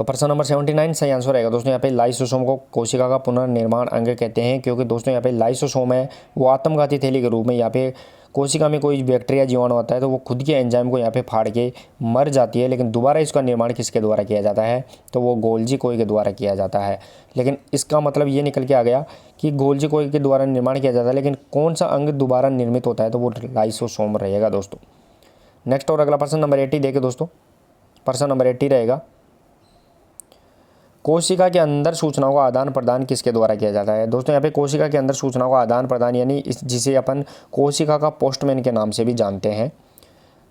S1: तो प्रश्न नंबर 79 सही आंसर रहेगा दोस्तों यहाँ पे लाइसोसोम को कोशिका का पुनर्निर्माण अंग कहते हैं, क्योंकि दोस्तों यहाँ पे लाइसोसोम है वो आत्मघाती थैली के रूप में यहाँ पे कोशिका में कोई बैक्टीरिया जीवाणु होता है तो वो खुद के एंजाइम को यहाँ पे फाड़ के मर जाती है, लेकिन दोबारा इसका निर्माण किसके द्वारा किया जाता है, तो वो गोल्जी कोई के द्वारा किया जाता है। लेकिन इसका मतलब ये निकल के आ गया कि गोल्जी कोई के द्वारा निर्माण किया जाता है, लेकिन कौन सा अंग दोबारा निर्मित होता है, तो वो लाइसोसोम रहेगा दोस्तों। नेक्स्ट और अगला प्रश्न नंबर 80 देखे दोस्तों। प्रश्न नंबर 80 रहेगा, कोशिका के अंदर सूचनाओं का आदान प्रदान किसके द्वारा किया जाता है। दोस्तों यहाँ पे कोशिका के अंदर सूचनाओं का आदान प्रदान यानी जिसे अपन कोशिका का पोस्टमैन के नाम से भी जानते हैं,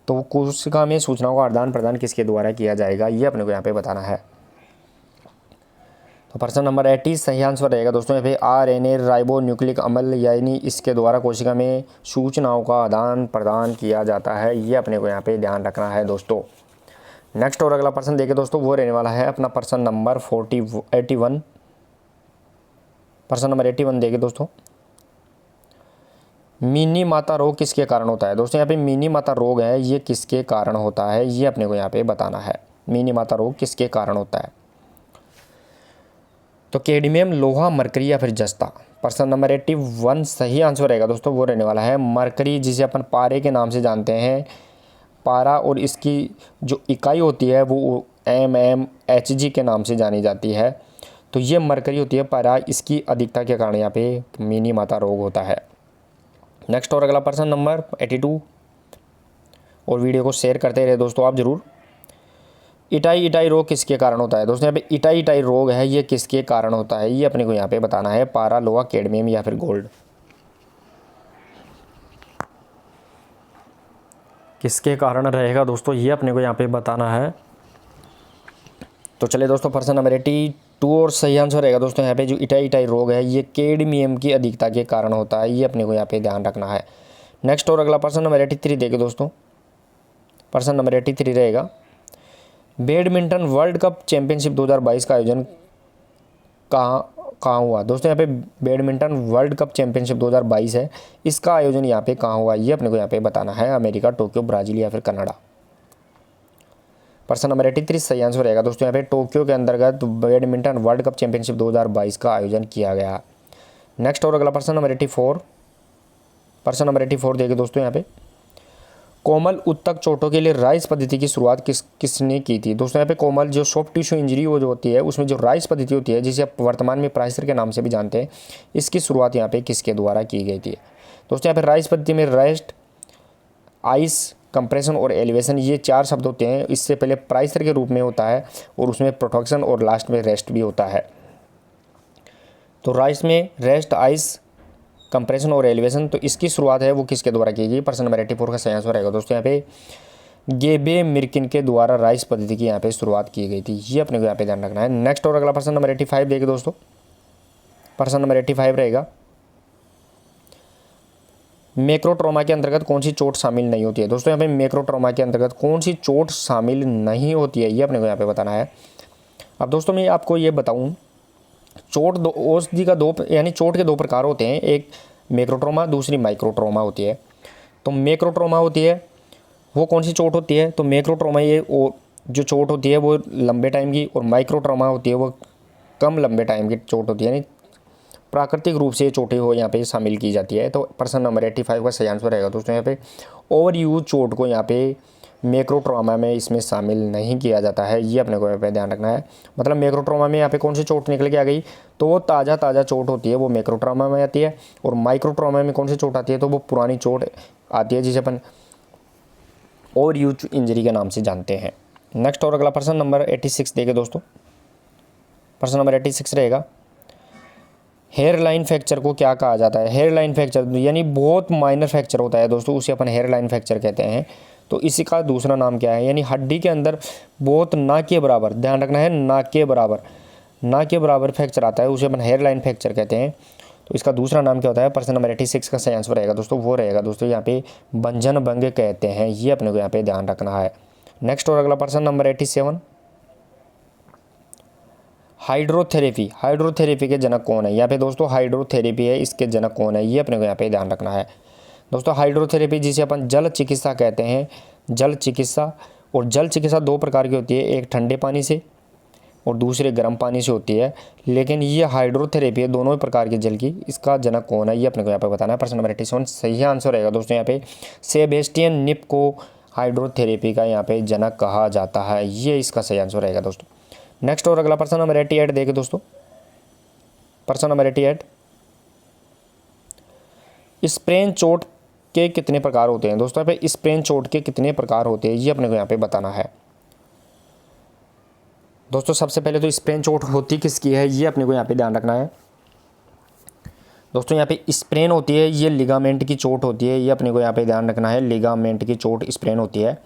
S1: तो कोशिका में सूचनाओं का आदान प्रदान किसके द्वारा किया जाएगा, ये अपने को यहाँ पे बताना है। तो प्रश्न नंबर 80 सही आंसर रहेगा दोस्तों यहाँ पे RNA राइबो न्यूक्लिक अम्ल यानी इसके द्वारा कोशिका में सूचनाओं का आदान प्रदान किया जाता है, ये अपने को यहाँ पे ध्यान रखना है दोस्तों। नेक्स्ट और अगला प्रश्न देखें दोस्तों, वो रहने वाला है अपना प्रश्न नंबर 81। प्रश्न नंबर 81 देखें दोस्तों, मिनी माता रोग किसके कारण होता है। दोस्तों यहाँ पे मिनी माता रोग है ये किसके कारण होता है, ये अपने को यहाँ पे बताना है। मिनी माता रोग किसके कारण होता है, तो कैडमियम, लोहा, मरकरी या फिर जस्ता। प्रश्न नंबर 81 सही आंसर रहेगा दोस्तों, वो रहने वाला है मरकरी, जिसे अपन पारे के नाम से जानते हैं। पारा और इसकी जो इकाई होती है वो mmHg के नाम से जानी जाती है, तो ये मरकरी होती है पारा, इसकी अधिकता के कारण यहाँ पे मिनी माता रोग होता है। नेक्स्ट और अगला प्रश्न नंबर 82, और वीडियो को शेयर करते रहे दोस्तों आप जरूर। इटाई रोग किसके कारण होता है। दोस्तों यहाँ पे इटाई रोग है ये किसके कारण होता है, ये अपने को यहाँ पे बताना है। पारा, लोहा, कैडमियम या फिर गोल्ड, किसके कारण रहेगा दोस्तों, ये अपने को यहाँ पे बताना है। तो चलिए दोस्तों, प्रश्न नंबर 82 और सही आंसर रहेगा दोस्तों यहाँ पे जो इटाई रोग है ये कैडमियम की अधिकता के कारण होता है, ये अपने को यहाँ पे ध्यान रखना है। नेक्स्ट और अगला प्रश्न नंबर 83 देखे दोस्तों। प्रश्न नंबर 83 रहेगा, बैडमिंटन वर्ल्ड कप चैंपियनशिप 2022 का आयोजन कहाँ हुआ। दोस्तों यहाँ पे बैडमिंटन वर्ल्ड कप चैंपियनशिप 2022 है, इसका आयोजन यहाँ पे कहाँ हुआ, ये अपने को यहाँ पे बताना है। अमेरिका, टोक्यो, ब्राज़ील या फिर कनाडा। प्रश्न नंबर 83 सही आंसर रहेगा दोस्तों यहाँ पे टोक्यो के अंतर्गत बैडमिंटन वर्ल्ड कप चैंपियनशिप 2022 का आयोजन किया गया। नेक्स्ट और अगला प्रश्न नंबर 84। प्रश्न नंबर 84 देखिए दोस्तों यहाँ पे, कोमल उत्तक चोटों के लिए राइस पद्धति की शुरुआत किसने की थी। दोस्तों यहाँ पे कोमल जो सॉफ्ट टिश्यू इंजरी वो जो होती है उसमें जो राइस पद्धति होती है जिसे आप वर्तमान में प्राइसर के नाम से भी जानते हैं, इसकी शुरुआत यहाँ पे किसके द्वारा की गई थी। दोस्तों यहाँ पे राइस पद्धति में रेस्ट, आइस, कंप्रेशन और एलिवेशन ये 4 शब्द होते हैं। इससे पहले प्राइसर के रूप में होता है और उसमें प्रोटेक्शन और लास्ट में रेस्ट भी होता है। तो राइस में रेस्ट, आइस, कंप्रेशन और एलिवेशन, तो इसकी शुरुआत है वो किसके द्वारा की गई। प्रश्न नंबर 84 का सही आंसर रहेगा दोस्तों यहाँ पे गेबे मिर्किन के द्वारा राइस पद्धति की यहाँ पे शुरुआत की गई थी, ये अपने को यहाँ पे ध्यान रखना है। नेक्स्ट और अगला प्रश्न नंबर 85 देखिए दोस्तों। प्रश्न नंबर 85 रहेगा, मैक्रोट्रोमा के अंतर्गत कौन सी चोट शामिल नहीं होती है। दोस्तों यहाँ पे मैक्रोट्रोमा के अंतर्गत कौन सी चोट शामिल नहीं होती है, ये अपने को यहाँ पे बताना है। अब दोस्तों मैं आपको ये बताऊँ, चोट औषधि का यानी चोट के 2 प्रकार होते हैं, एक मैक्रोट्रोमा, दूसरी माइक्रोट्रोमा होती है। तो मैक्रोट्रोमा होती है वो कौन सी चोट होती है, तो मैक्रोट्रोमा ये जो चोट होती है वो लंबे टाइम की, और माइक्रोट्रोमा होती है वो कम लंबे टाइम की चोट होती है, यानी प्राकृतिक रूप से चोटें हो यहाँ पे शामिल की जाती है। तो प्रश्न नंबर 85 का सही आंसर रहेगा दोस्तों यहाँ पे ओवर यूज चोट को यहाँ पे मैक्रोट्रोमा में इसमें शामिल नहीं किया जाता है, ये अपने को यहाँ पे ध्यान रखना है। मतलब मैक्रोट्रोमा में यहाँ पे कौन सी चोट निकल के आ गई, तो वो ताज़ा चोट होती है वो मैक्रोट्रोमा में आती है, और माइक्रोट्रोमा में कौन सी चोट आती है, तो वो पुरानी चोट आती है जिसे अपन ओवर यूज इंजरी के नाम से जानते हैं। नेक्स्ट और अगला प्रश्न नंबर 86 देखे दोस्तों। प्रश्न नंबर 86 रहेगा, हेयर लाइन फ्रैक्चर को क्या कहा जाता है। हेयर लाइन फ्रैक्चर यानी बहुत माइनर फ्रैक्चर होता है दोस्तों, उसे अपन हेयर लाइन फ्रैक्चर कहते हैं। तो इसी का दूसरा नाम क्या है, यानी हड्डी के अंदर बहुत ना के बराबर, ध्यान रखना है, ना के बराबर फ्रैक्चर आता है, उसे अपन हेयर लाइन फ्रैक्चर कहते हैं। तो इसका दूसरा नाम क्या होता है। प्रश्न नंबर 86 का सही आंसर रहेगा दोस्तों, वो रहेगा दोस्तों यहाँ पे बंजन भंग कहते हैं, ये अपने को यहाँ पे ध्यान रखना है। नेक्स्ट और अगला प्रश्न नंबर 87, हाइड्रोथेरेपी के जनक कौन है। यहाँ पे दोस्तों हाइड्रोथेरेपी है, इसके जनक कौन है, ये अपने को यहाँ पे ध्यान रखना है। दोस्तों हाइड्रोथेरेपी जिसे अपन जल चिकित्सा कहते हैं, जल चिकित्सा 2 प्रकार की होती है, एक ठंडे पानी से और दूसरे गर्म पानी से होती है, लेकिन ये हाइड्रोथेरेपी है दोनों ही प्रकार के जल की। इसका जनक कौन है ये अपने को यहाँ पे बताना है। प्रश्न नंबर 87 सही आंसर रहेगा दोस्तों यहाँ पे सेबेस्टियन निप को हाइड्रोथेरेपी का यहाँ पे जनक कहा जाता है, ये इसका सही आंसर रहेगा दोस्तों। नेक्स्ट और अगला प्रश्न नंबर 88 देखिए दोस्तों। प्रश्न नंबर 88 स्प्रेन चोट के कितने प्रकार होते हैं दोस्तों। यहाँ पे स्प्रेन चोट के कितने प्रकार होते हैं ये अपने को यहाँ पे बताना है दोस्तों। सबसे पहले तो स्प्रेन चोट होती किसकी है ये अपने को यहाँ पे ध्यान रखना है दोस्तों। यहाँ पे स्प्रेन होती है ये लिगामेंट की चोट होती है, ये अपने को यहाँ पे ध्यान रखना है। लिगामेंट की चोट स्प्रेन होती है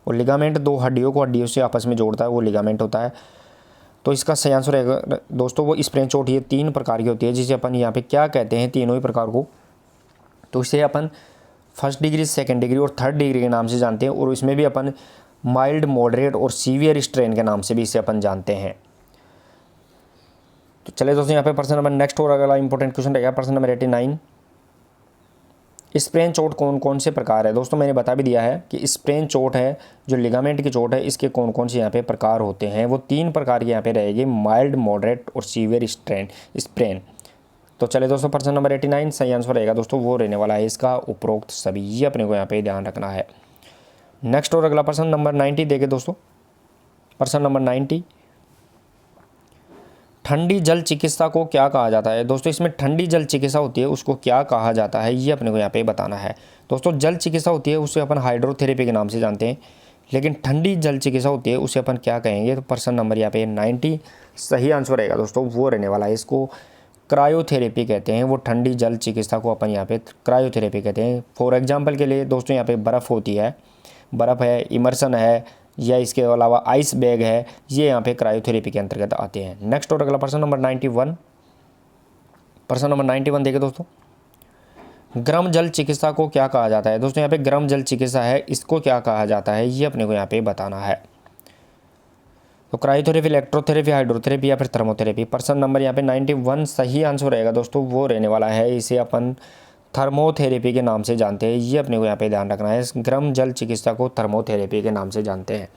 S1: और लिगामेंट दो हड्डियों को हड्डियों से आपस में जोड़ता है, वो लिगामेंट होता है। तो इसका सही आंसर रहेगा दोस्तों वो स्प्रेन चोट ये 3 प्रकार की होती है, जिसे अपन यहाँ पे क्या कहते हैं तीनों ही प्रकार को। तो इसे अपन फर्स्ट डिग्री, सेकंड डिग्री और थर्ड डिग्री के नाम से जानते हैं, और इसमें भी अपन माइल्ड, मॉडरेट और सीवियर स्ट्रेन के नाम से भी इसे अपन जानते हैं। तो चले दोस्तों यहाँ पे प्रश्न नंबर नेक्स्ट और अगला इंपॉर्टेंट क्वेश्चन रहेगा प्रश्न नंबर 89 स्प्रेन चोट कौन कौन से प्रकार है दोस्तों। मैंने बता भी दिया है कि स्प्रेन चोट है जो लिगामेंट की चोट है, इसके कौन कौन से यहाँ पे प्रकार होते हैं। वो 3 प्रकार के यहाँ पे रहेगी, माइल्ड, मॉडरेट और सीवियर स्प्रेन। तो चले दोस्तों प्रश्न नंबर 89 सही आंसर रहेगा दोस्तों वो रहने वाला है इसका उपरोक्त सभी, ये अपने को यहाँ पे ध्यान रखना है। नेक्स्ट और अगला प्रश्न नंबर 90 देखे दोस्तों। प्रश्न नंबर 90 ठंडी जल चिकित्सा को क्या कहा जाता है दोस्तों। इसमें ठंडी जल चिकित्सा होती है उसको क्या कहा जाता है ये अपने को यहाँ पे बताना है दोस्तों। जल चिकित्सा होती है उसे अपन हाइड्रोथेरेपी के नाम से जानते हैं, लेकिन ठंडी जल चिकित्सा होती है उसे अपन क्या कहेंगे। तो प्रश्न नंबर यहाँ पे 90 सही आंसर रहेगा दोस्तों वो रहने वाला है, इसको क्रायोथेरेपी कहते हैं। वो ठंडी जल चिकित्सा को अपन यहाँ पे क्रायोथेरेपी कहते हैं। फॉर एग्जाम्पल के लिए दोस्तों यहाँ पे बर्फ़ होती है, बर्फ़ है, इमर्सन है, या इसके अलावा आइस बैग है, ये यहाँ पे क्रायोथेरेपी के अंतर्गत आते हैं। नेक्स्ट और अगला प्रश्न नंबर 91। प्रश्न नंबर 91 देखिए दोस्तों। गर्म जल चिकित्सा को क्या कहा जाता है दोस्तों। यहाँ पे गर्म जल चिकित्सा है, इसको क्या कहा जाता है ये अपने को यहाँ पे बताना है। तो क्रायोथेरेपी, इलेक्ट्रोथेरेपी, हाइड्रोथेरेपी या फिर थर्मोथेरेपी। प्रश्न नंबर यहाँ पे 91 सही आंसर रहेगा दोस्तों वो रहने वाला है, इसे अपन थर्मोथेरेपी के नाम से जानते हैं, ये अपने को यहाँ पे ध्यान रखना है। गर्म जल चिकित्सा को थर्मोथेरेपी के नाम से जानते हैं।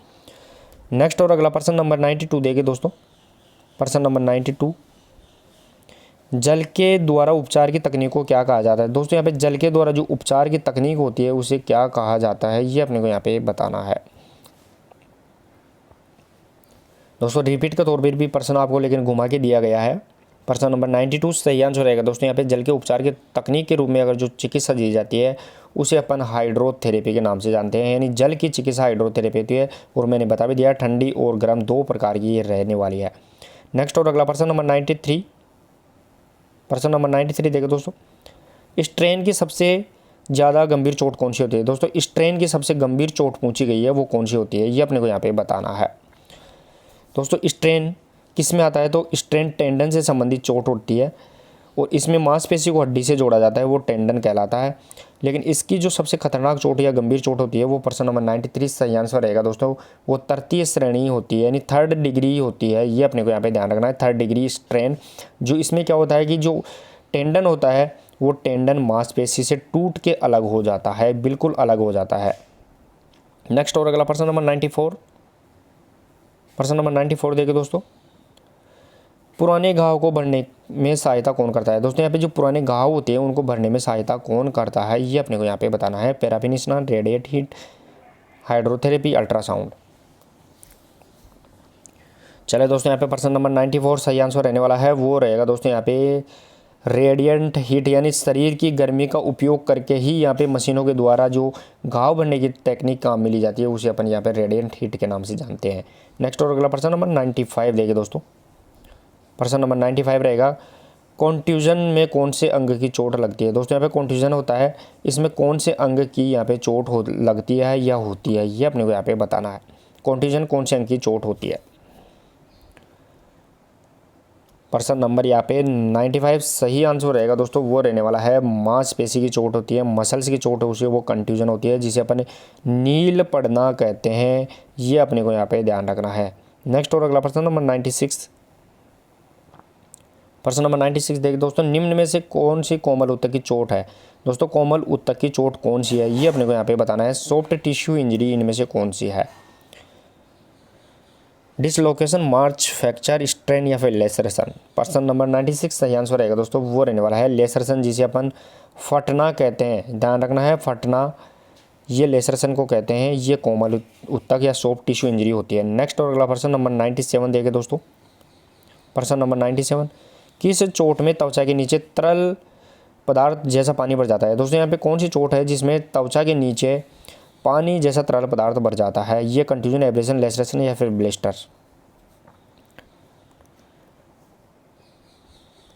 S1: नेक्स्ट और अगला प्रश्न नंबर 92 देखिए दोस्तों। प्रश्न नंबर 92 जल के द्वारा उपचार की तकनीक को क्या कहा जाता है दोस्तों। यहाँ पे जल के द्वारा जो उपचार की तकनीक होती है उसे क्या कहा जाता है ये अपने को यहाँ पे बताना है दोस्तों। रिपीट के तौर पर भी प्रश्न आपको लेकिन घुमा के दिया गया है। प्रश्न नंबर 92 सही आंसर रहेगा दोस्तों। यहाँ पे जल के उपचार के तकनीक के रूप में अगर जो चिकित्सा दी जाती है उसे अपन हाइड्रोथेरेपी के नाम से जानते हैं, यानी जल की चिकित्सा हाइड्रोथेरेपी होती है। और मैंने बता भी दिया ठंडी और गर्म 2 प्रकार की ये रहने वाली है। नेक्स्ट और अगला प्रश्न नंबर 93। प्रश्न नंबर 93 देखो दोस्तों। स्ट्रेन की सबसे ज़्यादा गंभीर चोट कौन सी होती है दोस्तों। स्ट्रेन की सबसे गंभीर चोट पूछी गई है वो कौन सी होती है ये अपने को यहाँ पे बताना है दोस्तों। स्ट्रेन किस में आता है तो स्ट्रेन टेंडन से संबंधित चोट होती है, और इसमें मांसपेशी को हड्डी से जोड़ा जाता है, वो टेंडन कहलाता है। लेकिन इसकी जो सबसे खतरनाक चोट या गंभीर चोट होती है वो प्रश्न नंबर 93 सही आंसर रहेगा दोस्तों वो तृतीय श्रेणी होती है, यानी 3rd डिग्री होती है, ये अपने को यहाँ पे ध्यान रखना है। 3rd डिग्री स्ट्रेन जो इसमें क्या होता है कि जो टेंडन होता है वो टेंडन मांसपेशी से टूट के अलग हो जाता है, बिल्कुल अलग हो जाता है। नेक्स्ट और अगला प्रश्न नंबर 94। प्रश्न नंबर 94 देखिए दोस्तों। पुराने घाव को भरने में सहायता कौन करता है दोस्तों। यहाँ पे जो पुराने घाव होते हैं उनको भरने में सहायता कौन करता है ये अपने को यहाँ पे बताना है। पैराफिन स्नान, रेडिएट हीट, हाइड्रोथेरेपी, अल्ट्रासाउंड। चले दोस्तों यहाँ पे प्रश्न नंबर 94 सही आंसर रहने वाला है वो रहेगा दोस्तों यहाँ पे रेडिएंट हीट, यानी शरीर की गर्मी का उपयोग करके ही यहाँ पे मशीनों के द्वारा जो घाव भरने की टेक्निक काम मिली जाती है उसे अपन यहाँ पे रेडिएंट हीट के नाम से जानते हैं। नेक्स्ट और अगला प्रश्न नंबर 95 देखिए दोस्तों। प्रश्न नंबर 95 रहेगा कॉन्ट्यूजन में कौन से अंग की चोट लगती है दोस्तों। यहाँ पे कॉन्ट्यूजन होता है, इसमें कौन से अंग की यहाँ पे चोट लगती है या होती है ये अपने को यहाँ पे बताना है। कॉन्ट्यूजन कौन से अंग की चोट होती है। प्रश्न नंबर यहाँ पे 95 सही आंसर रहेगा दोस्तों वो रहने वाला है मांसपेशी की चोट होती है, मसल्स की चोट उसे वो कंट्यूजन होती है, जिसे अपन नील पड़ना कहते हैं, ये अपने को यहाँ पे ध्यान रखना है। नेक्स्ट और अगला प्रश्न नंबर 96। प्रश्न नंबर 96 देखिए दोस्तों। निम्न में से कौन सी कोमल ऊतक की चोट है दोस्तों। कोमल ऊतक की चोट कौन सी है ये अपने को यहाँ पे बताना है। सॉफ्ट टिश्यू इंजरी इनमें से कौन सी है। डिसलोकेशन, मार्च, फ्रैक्चर, स्ट्रेन या फिर लेसरेशन। प्रश्न नंबर 96 सही आंसर रहेगा दोस्तों, वो रहने वाला है लेसरेशन, जिसे अपन फटना कहते हैं। ध्यान रखना है, फटना ये लेसरेशन को कहते हैं। ये कोमल उत्तक या सॉफ्ट टिश्यू इंजरी होती है। नेक्स्ट और अगला प्रश्न नंबर 97 देखे दोस्तों। प्रश्न नंबर 97, किस चोट में त्वचा के नीचे तरल पदार्थ जैसा पानी भर जाता है। दोस्तों यहाँ पे कौन सी चोट है जिसमें त्वचा के नीचे पानी जैसा तरल पदार्थ भर जाता है। ये कंट्यूजन, एब्रेशन, लेसरेशन या फिर ब्लिस्टर।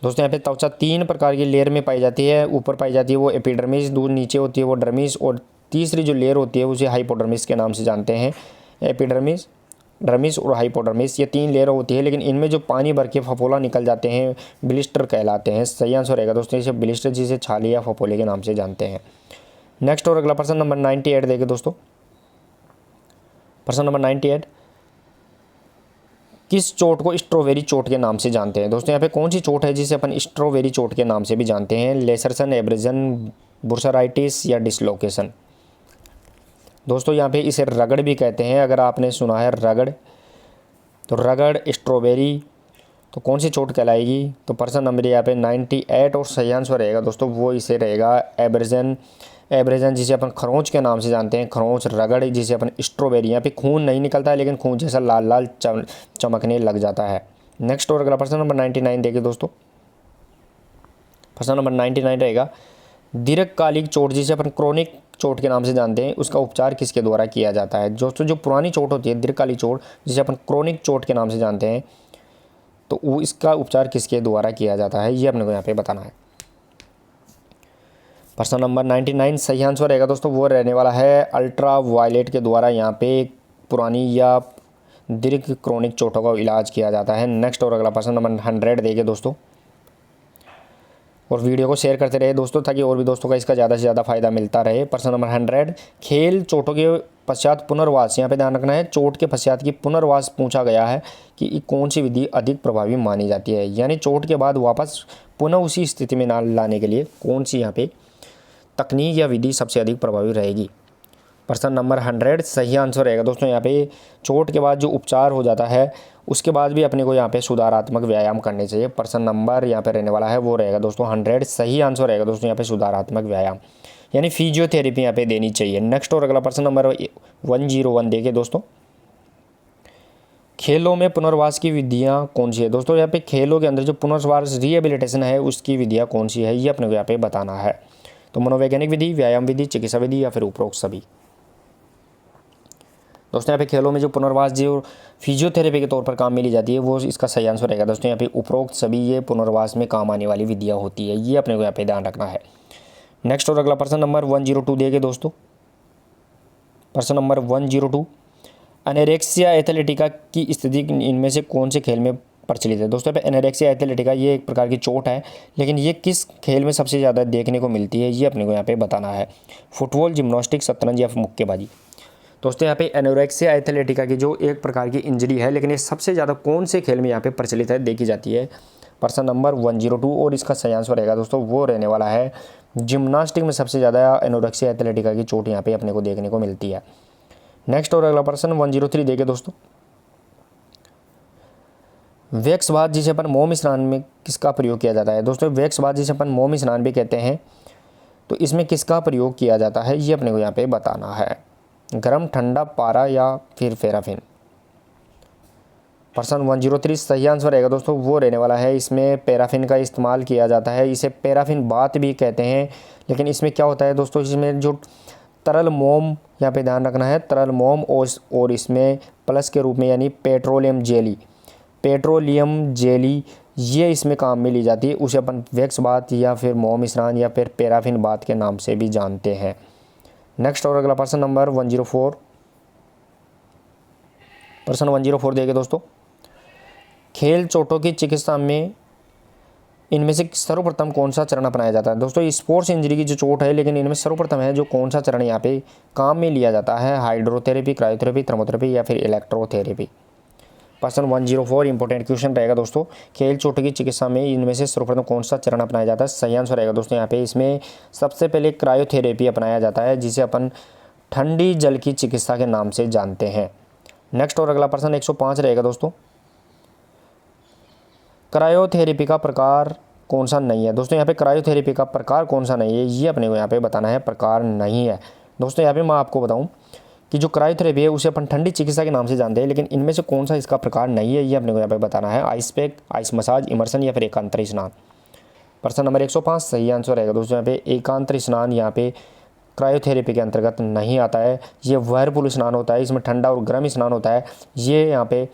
S1: दोस्तों यहाँ पे त्वचा 3 प्रकार की लेयर में पाई जाती है। ऊपर पाई जाती है वो एपिडर्मिस, दूर नीचे होती है वो डर्मिस, और तीसरी जो लेयर होती है उसे हाइपोडर्मिस के नाम से जानते हैं। एपिडर्मिस, डर्मिस और हाइपोडर्मिस, ये 3 लेयर होती है, लेकिन इनमें जो पानी भर के फफोला निकल जाते हैं ब्लिस्टर कहलाते हैं। सही आंसर रहेगा दोस्तों इसे ब्लिस्टर, जिसे छाले या फफोले के नाम से जानते हैं। नेक्स्ट और अगला प्रश्न नंबर 98 देखिए दोस्तों। प्रश्न नंबर 98, किस चोट को स्ट्रॉबेरी चोट के नाम से जानते हैं। दोस्तों यहाँ पे कौन सी चोट है जिसे अपन स्ट्रॉबेरी चोट के नाम से भी जानते हैं। लेसरसन, एब्रेजन, बुर्सराइटिस या डिसलोकेशन। दोस्तों यहाँ पे इसे रगड़ भी कहते हैं। अगर आपने सुना है रगड़, तो रगड़, स्ट्रॉबेरी, तो कौन सी चोट कहलाएगी। तो प्रश्न नंबर यहाँ पे 98 और सही आंसर रहेगा दोस्तों वो इसे रहेगा एब्रेजन। एब्रेजन जिसे अपन खरोंच के नाम से जानते हैं, खरोंच, रगड़ जिसे अपन स्ट्रॉबेरी। यहाँ पे खून नहीं निकलता है, लेकिन खून जैसा लाल लाल चमकने लग जाता है। नेक्स्ट और अगला प्रश्न नंबर 99 देखिए दोस्तों। प्रश्न नंबर 99 रहेगा, दीर्घकालिक चोट जिसे अपन क्रोनिक चोट के नाम से जानते हैं, उसका उपचार किसके द्वारा किया जाता है। दोस्तों जो पुरानी चोट होती है, दीर्घकालिक चोट जिसे अपन क्रोनिक चोट के नाम से जानते हैं, तो वो इसका उपचार किसके द्वारा किया जाता है, ये अपने को यहाँ पे बताना है। प्रश्न नंबर 99 सही आंसर रहेगा दोस्तों वो रहने वाला है अल्ट्रा वायलेट के द्वारा यहाँ पे पुरानी या दीर्घ क्रोनिक चोटों का इलाज किया जाता है। नेक्स्ट और अगला प्रश्न नंबर 100 देखिए दोस्तों, और वीडियो को शेयर करते रहे दोस्तों, ताकि और भी दोस्तों का इसका ज़्यादा से ज़्यादा फायदा मिलता रहे। प्रश्न नंबर 100, खेल चोटों के पश्चात पुनर्वास। यहाँ पे ध्यान रखना है, चोट के पश्चात की पुनर्वास पूछा गया है कि कौन सी विधि अधिक प्रभावी मानी जाती है। यानी चोट के बाद वापस पुनः उसी स्थिति में ना लाने के लिए कौन सी यहाँ पे तकनीक या विधि सबसे अधिक प्रभावी रहेगी। प्रश्न नंबर 100 सही आंसर रहेगा दोस्तों यहाँ पे चोट के बाद जो उपचार हो जाता है उसके बाद भी अपने को यहाँ पे सुधारात्मक व्यायाम करने चाहिए। प्रश्न नंबर यहाँ पे रहने वाला है वो रहेगा दोस्तों 100 सही आंसर रहेगा दोस्तों यहाँ पे सुधारात्मक व्यायाम, यानी फिजियोथेरेपी यहाँ पे देनी चाहिए। नेक्स्ट और अगला प्रश्न नंबर 101 देखिए दोस्तों, खेलों में पुनर्वास की विधियाँ कौन सी है। दोस्तों यहाँ पे खेलों के अंदर जो पुनर्वास रिहेबिलिटेशन है उसकी विधियाँ कौन सी है, ये अपने को यहाँ पे बताना है। तो मनोवैज्ञानिक विधि, व्यायाम विधि, चिकित्सा विधि या फिर उपरोक्त सभी। दोस्तों यहाँ पे खेलों में जो पुनर्वास जो फिजियोथेरेपी के तौर पर काम में ली जाती है वो इसका सही आंसर रहेगा दोस्तों यहाँ पे उपरोक्त सभी। ये पुनर्वास में काम आने वाली विधियाँ होती है, ये अपने को यहाँ पे ध्यान रखना है। नेक्स्ट और अगला प्रश्न नंबर 102 देखिए दोस्तों। प्रश्न नंबर 102, एनोरेक्सिया एथलेटिका की स्थिति इनमें से कौन से खेल में प्रचलित है। दोस्तों पे एनोरेक्सिया एथलेटिका ये एक प्रकार की चोट है, लेकिन ये किस खेल में सबसे ज़्यादा देखने को मिलती है, ये अपने को यहाँ पे बताना है। फुटबॉल, जिम्नास्टिक्स, शतरंज या मुक्केबाजी। दोस्तों यहाँ पे एनोरेक्सिया एथलेटिका की जो एक प्रकार की इंजरी है, लेकिन ये सबसे ज़्यादा कौन से खेल में यहाँ पे प्रचलित है देखी जाती है। प्रश्न नंबर 102 और इसका सही आंसर रहेगा दोस्तों वो रहने वाला है जिम्नास्टिक में सबसे ज़्यादा एनोरेक्सिया एथलेटिका की चोट यहाँ पे अपने को देखने को मिलती है। नेक्स्ट और अगला प्रश्न 103 देखिए दोस्तों, वैक्स बाथ जिसे अपन मोम स्नान में किसका प्रयोग किया जाता है। दोस्तों वैक्स बाथ जिसे अपन मोम स्नान भी कहते हैं, तो इसमें किसका प्रयोग किया जाता है, ये अपने को यहाँ पे बताना है। गर्म, ठंडा, पारा या फिर पैराफिन। प्रश्न 103 सही आंसर रहेगा दोस्तों वो रहने वाला है इसमें पैराफिन का इस्तेमाल किया जाता है। इसे पैराफिन बाथ भी कहते हैं, लेकिन इसमें क्या होता है दोस्तों, इसमें जो तरल मोम, यहाँ पे ध्यान रखना है तरल मोम और इसमें प्लस के रूप में यानी पेट्रोलियम जेली ये इसमें काम में ली जाती है। उसे अपन वैक्स बाथ या फिर मोम स्नान या फिर पैराफिन बाथ के नाम से भी जानते हैं। नेक्स्ट और अगला प्रश्न नंबर 104। प्रश्न 104 देखिए दोस्तों, खेल चोटों की चिकित्सा में इनमें से सर्वप्रथम कौन सा चरण अपनाया जाता है। दोस्तों स्पोर्ट्स इंजरी की जो चोट है, लेकिन इनमें सर्वप्रथम है जो कौन सा चरण यहाँ पे काम में लिया जाता है, हाइड्रोथेरेपी, क्रायोथेरेपी, थर्मोथेरेपी या फिर इलेक्ट्रोथेरेपी। प्रश्न 104 इंपॉर्टेंट क्वेश्चन रहेगा दोस्तों, खेल चोटों की चिकित्सा में इनमें से सर्वप्रथम कौन सा चरण अपनाया जाता है। सही आंसर रहेगा दोस्तों यहाँ पे इसमें सबसे पहले क्रायोथेरेपी अपनाया जाता है, जिसे अपन ठंडी जल की चिकित्सा के नाम से जानते हैं। नेक्स्ट और अगला प्रश्न 105 रहेगा दोस्तों, क्रायोथेरेपी का प्रकार कौन सा नहीं है। दोस्तों यहाँ पे क्रायोथेरेपी का प्रकार कौन सा नहीं है, ये अपने को यहाँ पे बताना है, प्रकार नहीं है। दोस्तों यहाँ पे मैं आपको बताऊँ कि जो क्रायोथेरेपी है उसे अपन ठंडी चिकित्सा के नाम से जानते हैं, लेकिन इनमें से कौन सा इसका प्रकार नहीं है, ये अपने को यहाँ पे बताना है। Ice pack, ice massage, immersion या फिर एकांतरी स्नान। प्रश्न नंबर 105 सही आंसर रहेगा दोस्तों यहाँ पे एकांतरी स्नान यहाँ पे क्रायोथेरेपी के अंतर्गत नहीं आता है। ये व्हर्लपूल स्नान होता है, इसमें ठंडा और गर्म स्नान होता है, ये यहाँ पे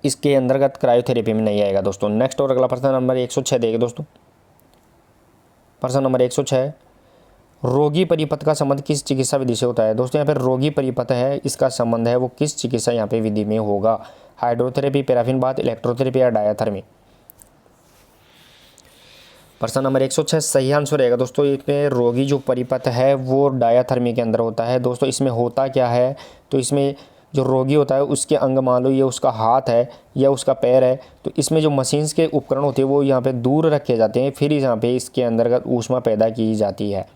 S1: इसके अंतर्गत क्रायोथेरेपी में नहीं आएगा दोस्तों। नेक्स्ट और अगला प्रश्न नंबर 106 देखिए दोस्तों, प्रश्न नंबर 106, रोगी परिपथ का संबंध किस चिकित्सा विधि से होता है। दोस्तों यहाँ पे रोगी परिपथ है, इसका संबंध है वो किस चिकित्सा यहाँ पे विधि में होगा, हाइड्रोथेरेपी, पैराफिन बाथ, इलेक्ट्रोथेरेपी या डायाथर्मी। प्रश्न नंबर 106 सही आंसर रहेगा दोस्तों, इसमें रोगी जो परिपथ है वो डायाथर्मी के अंदर होता है। दोस्तों इसमें होता क्या है, तो इसमें जो रोगी होता है उसके अंग, मान लो ये उसका हाथ है या उसका पैर है, तो इसमें जो मशीन्स के उपकरण होते हैं वो यहाँ पे दूर रखे जाते हैं, फिर यहाँ पे इसके अंतर्गत ऊष्मा पैदा की जाती है।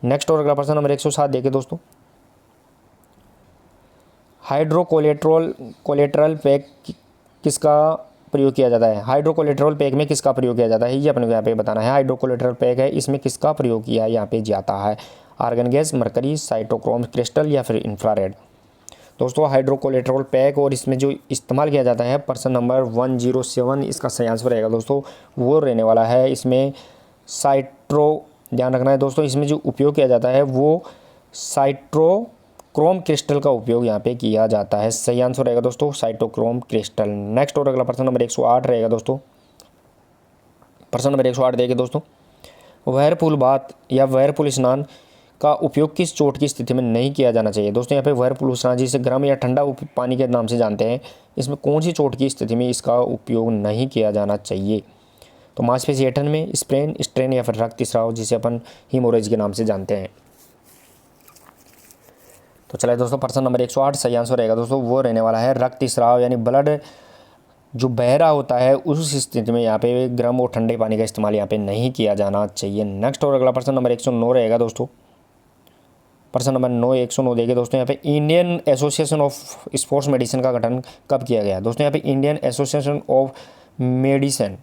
S1: नेक्स्ट और अगला प्रश्न नंबर 107 देखिए दोस्तों, हाइड्रोकोलेट्रल पैक किसका प्रयोग किया जाता है। हाइड्रोकोलेट्रल पैक में किसका प्रयोग किया जाता है, ये अपने को यहाँ पे बताना है। हाइड्रोकोलेट्रल पैक है, इसमें किसका प्रयोग किया यहाँ पे जाता है, argon gas, mercury, cytochrome crystal या फिर इंफ्रारेड। दोस्तों हाइड्रोकोलेट्रल पैक और इसमें जो इस्तेमाल किया जाता है, प्रश्न नंबर 107 इसका सही आंसर रहेगा दोस्तों, वो रहने वाला है इसमें ध्यान रखना है दोस्तों, इसमें जो उपयोग किया जाता है वो साइटोक्रोम क्रिस्टल का उपयोग यहाँ पे किया जाता है। सही आंसर रहेगा दोस्तों साइटोक्रोम क्रिस्टल। नेक्स्ट और अगला प्रश्न नंबर 108 रहेगा दोस्तों, प्रश्न नंबर 108 देखिए दोस्तों, व्हर्लपूल बाथ या व्हर्लपूल स्नान का उपयोग किस चोट की स्थिति में नहीं किया जाना चाहिए। दोस्तों यहाँ पे व्हर्लपूल स्नान जिसे गर्म या ठंडा पानी के नाम से जानते हैं, इसमें कौन सी चोट की स्थिति में इसका उपयोग नहीं किया जाना चाहिए, तो मांसपेशी ऐंठन में, स्प्रेन, स्ट्रेन या फिर रक्तस्राव जिसे अपन हीमोरेज के नाम से जानते हैं। तो चलिए दोस्तों प्रश्न नंबर 108 सही आंसर रहेगा दोस्तों, वो रहने वाला है रक्तस्राव, यानी ब्लड जो बह रहा होता है उस स्थिति में यहाँ पे गर्म और ठंडे पानी का इस्तेमाल यहाँ पे नहीं किया जाना चाहिए। नेक्स्ट और अगला प्रश्न नंबर 109 रहेगा दोस्तों, प्रश्न नंबर 109 देखिए दोस्तों, यहाँ पे Indian association of sports medicine का गठन कब किया गया। दोस्तों यहाँ पे Indian association of medicine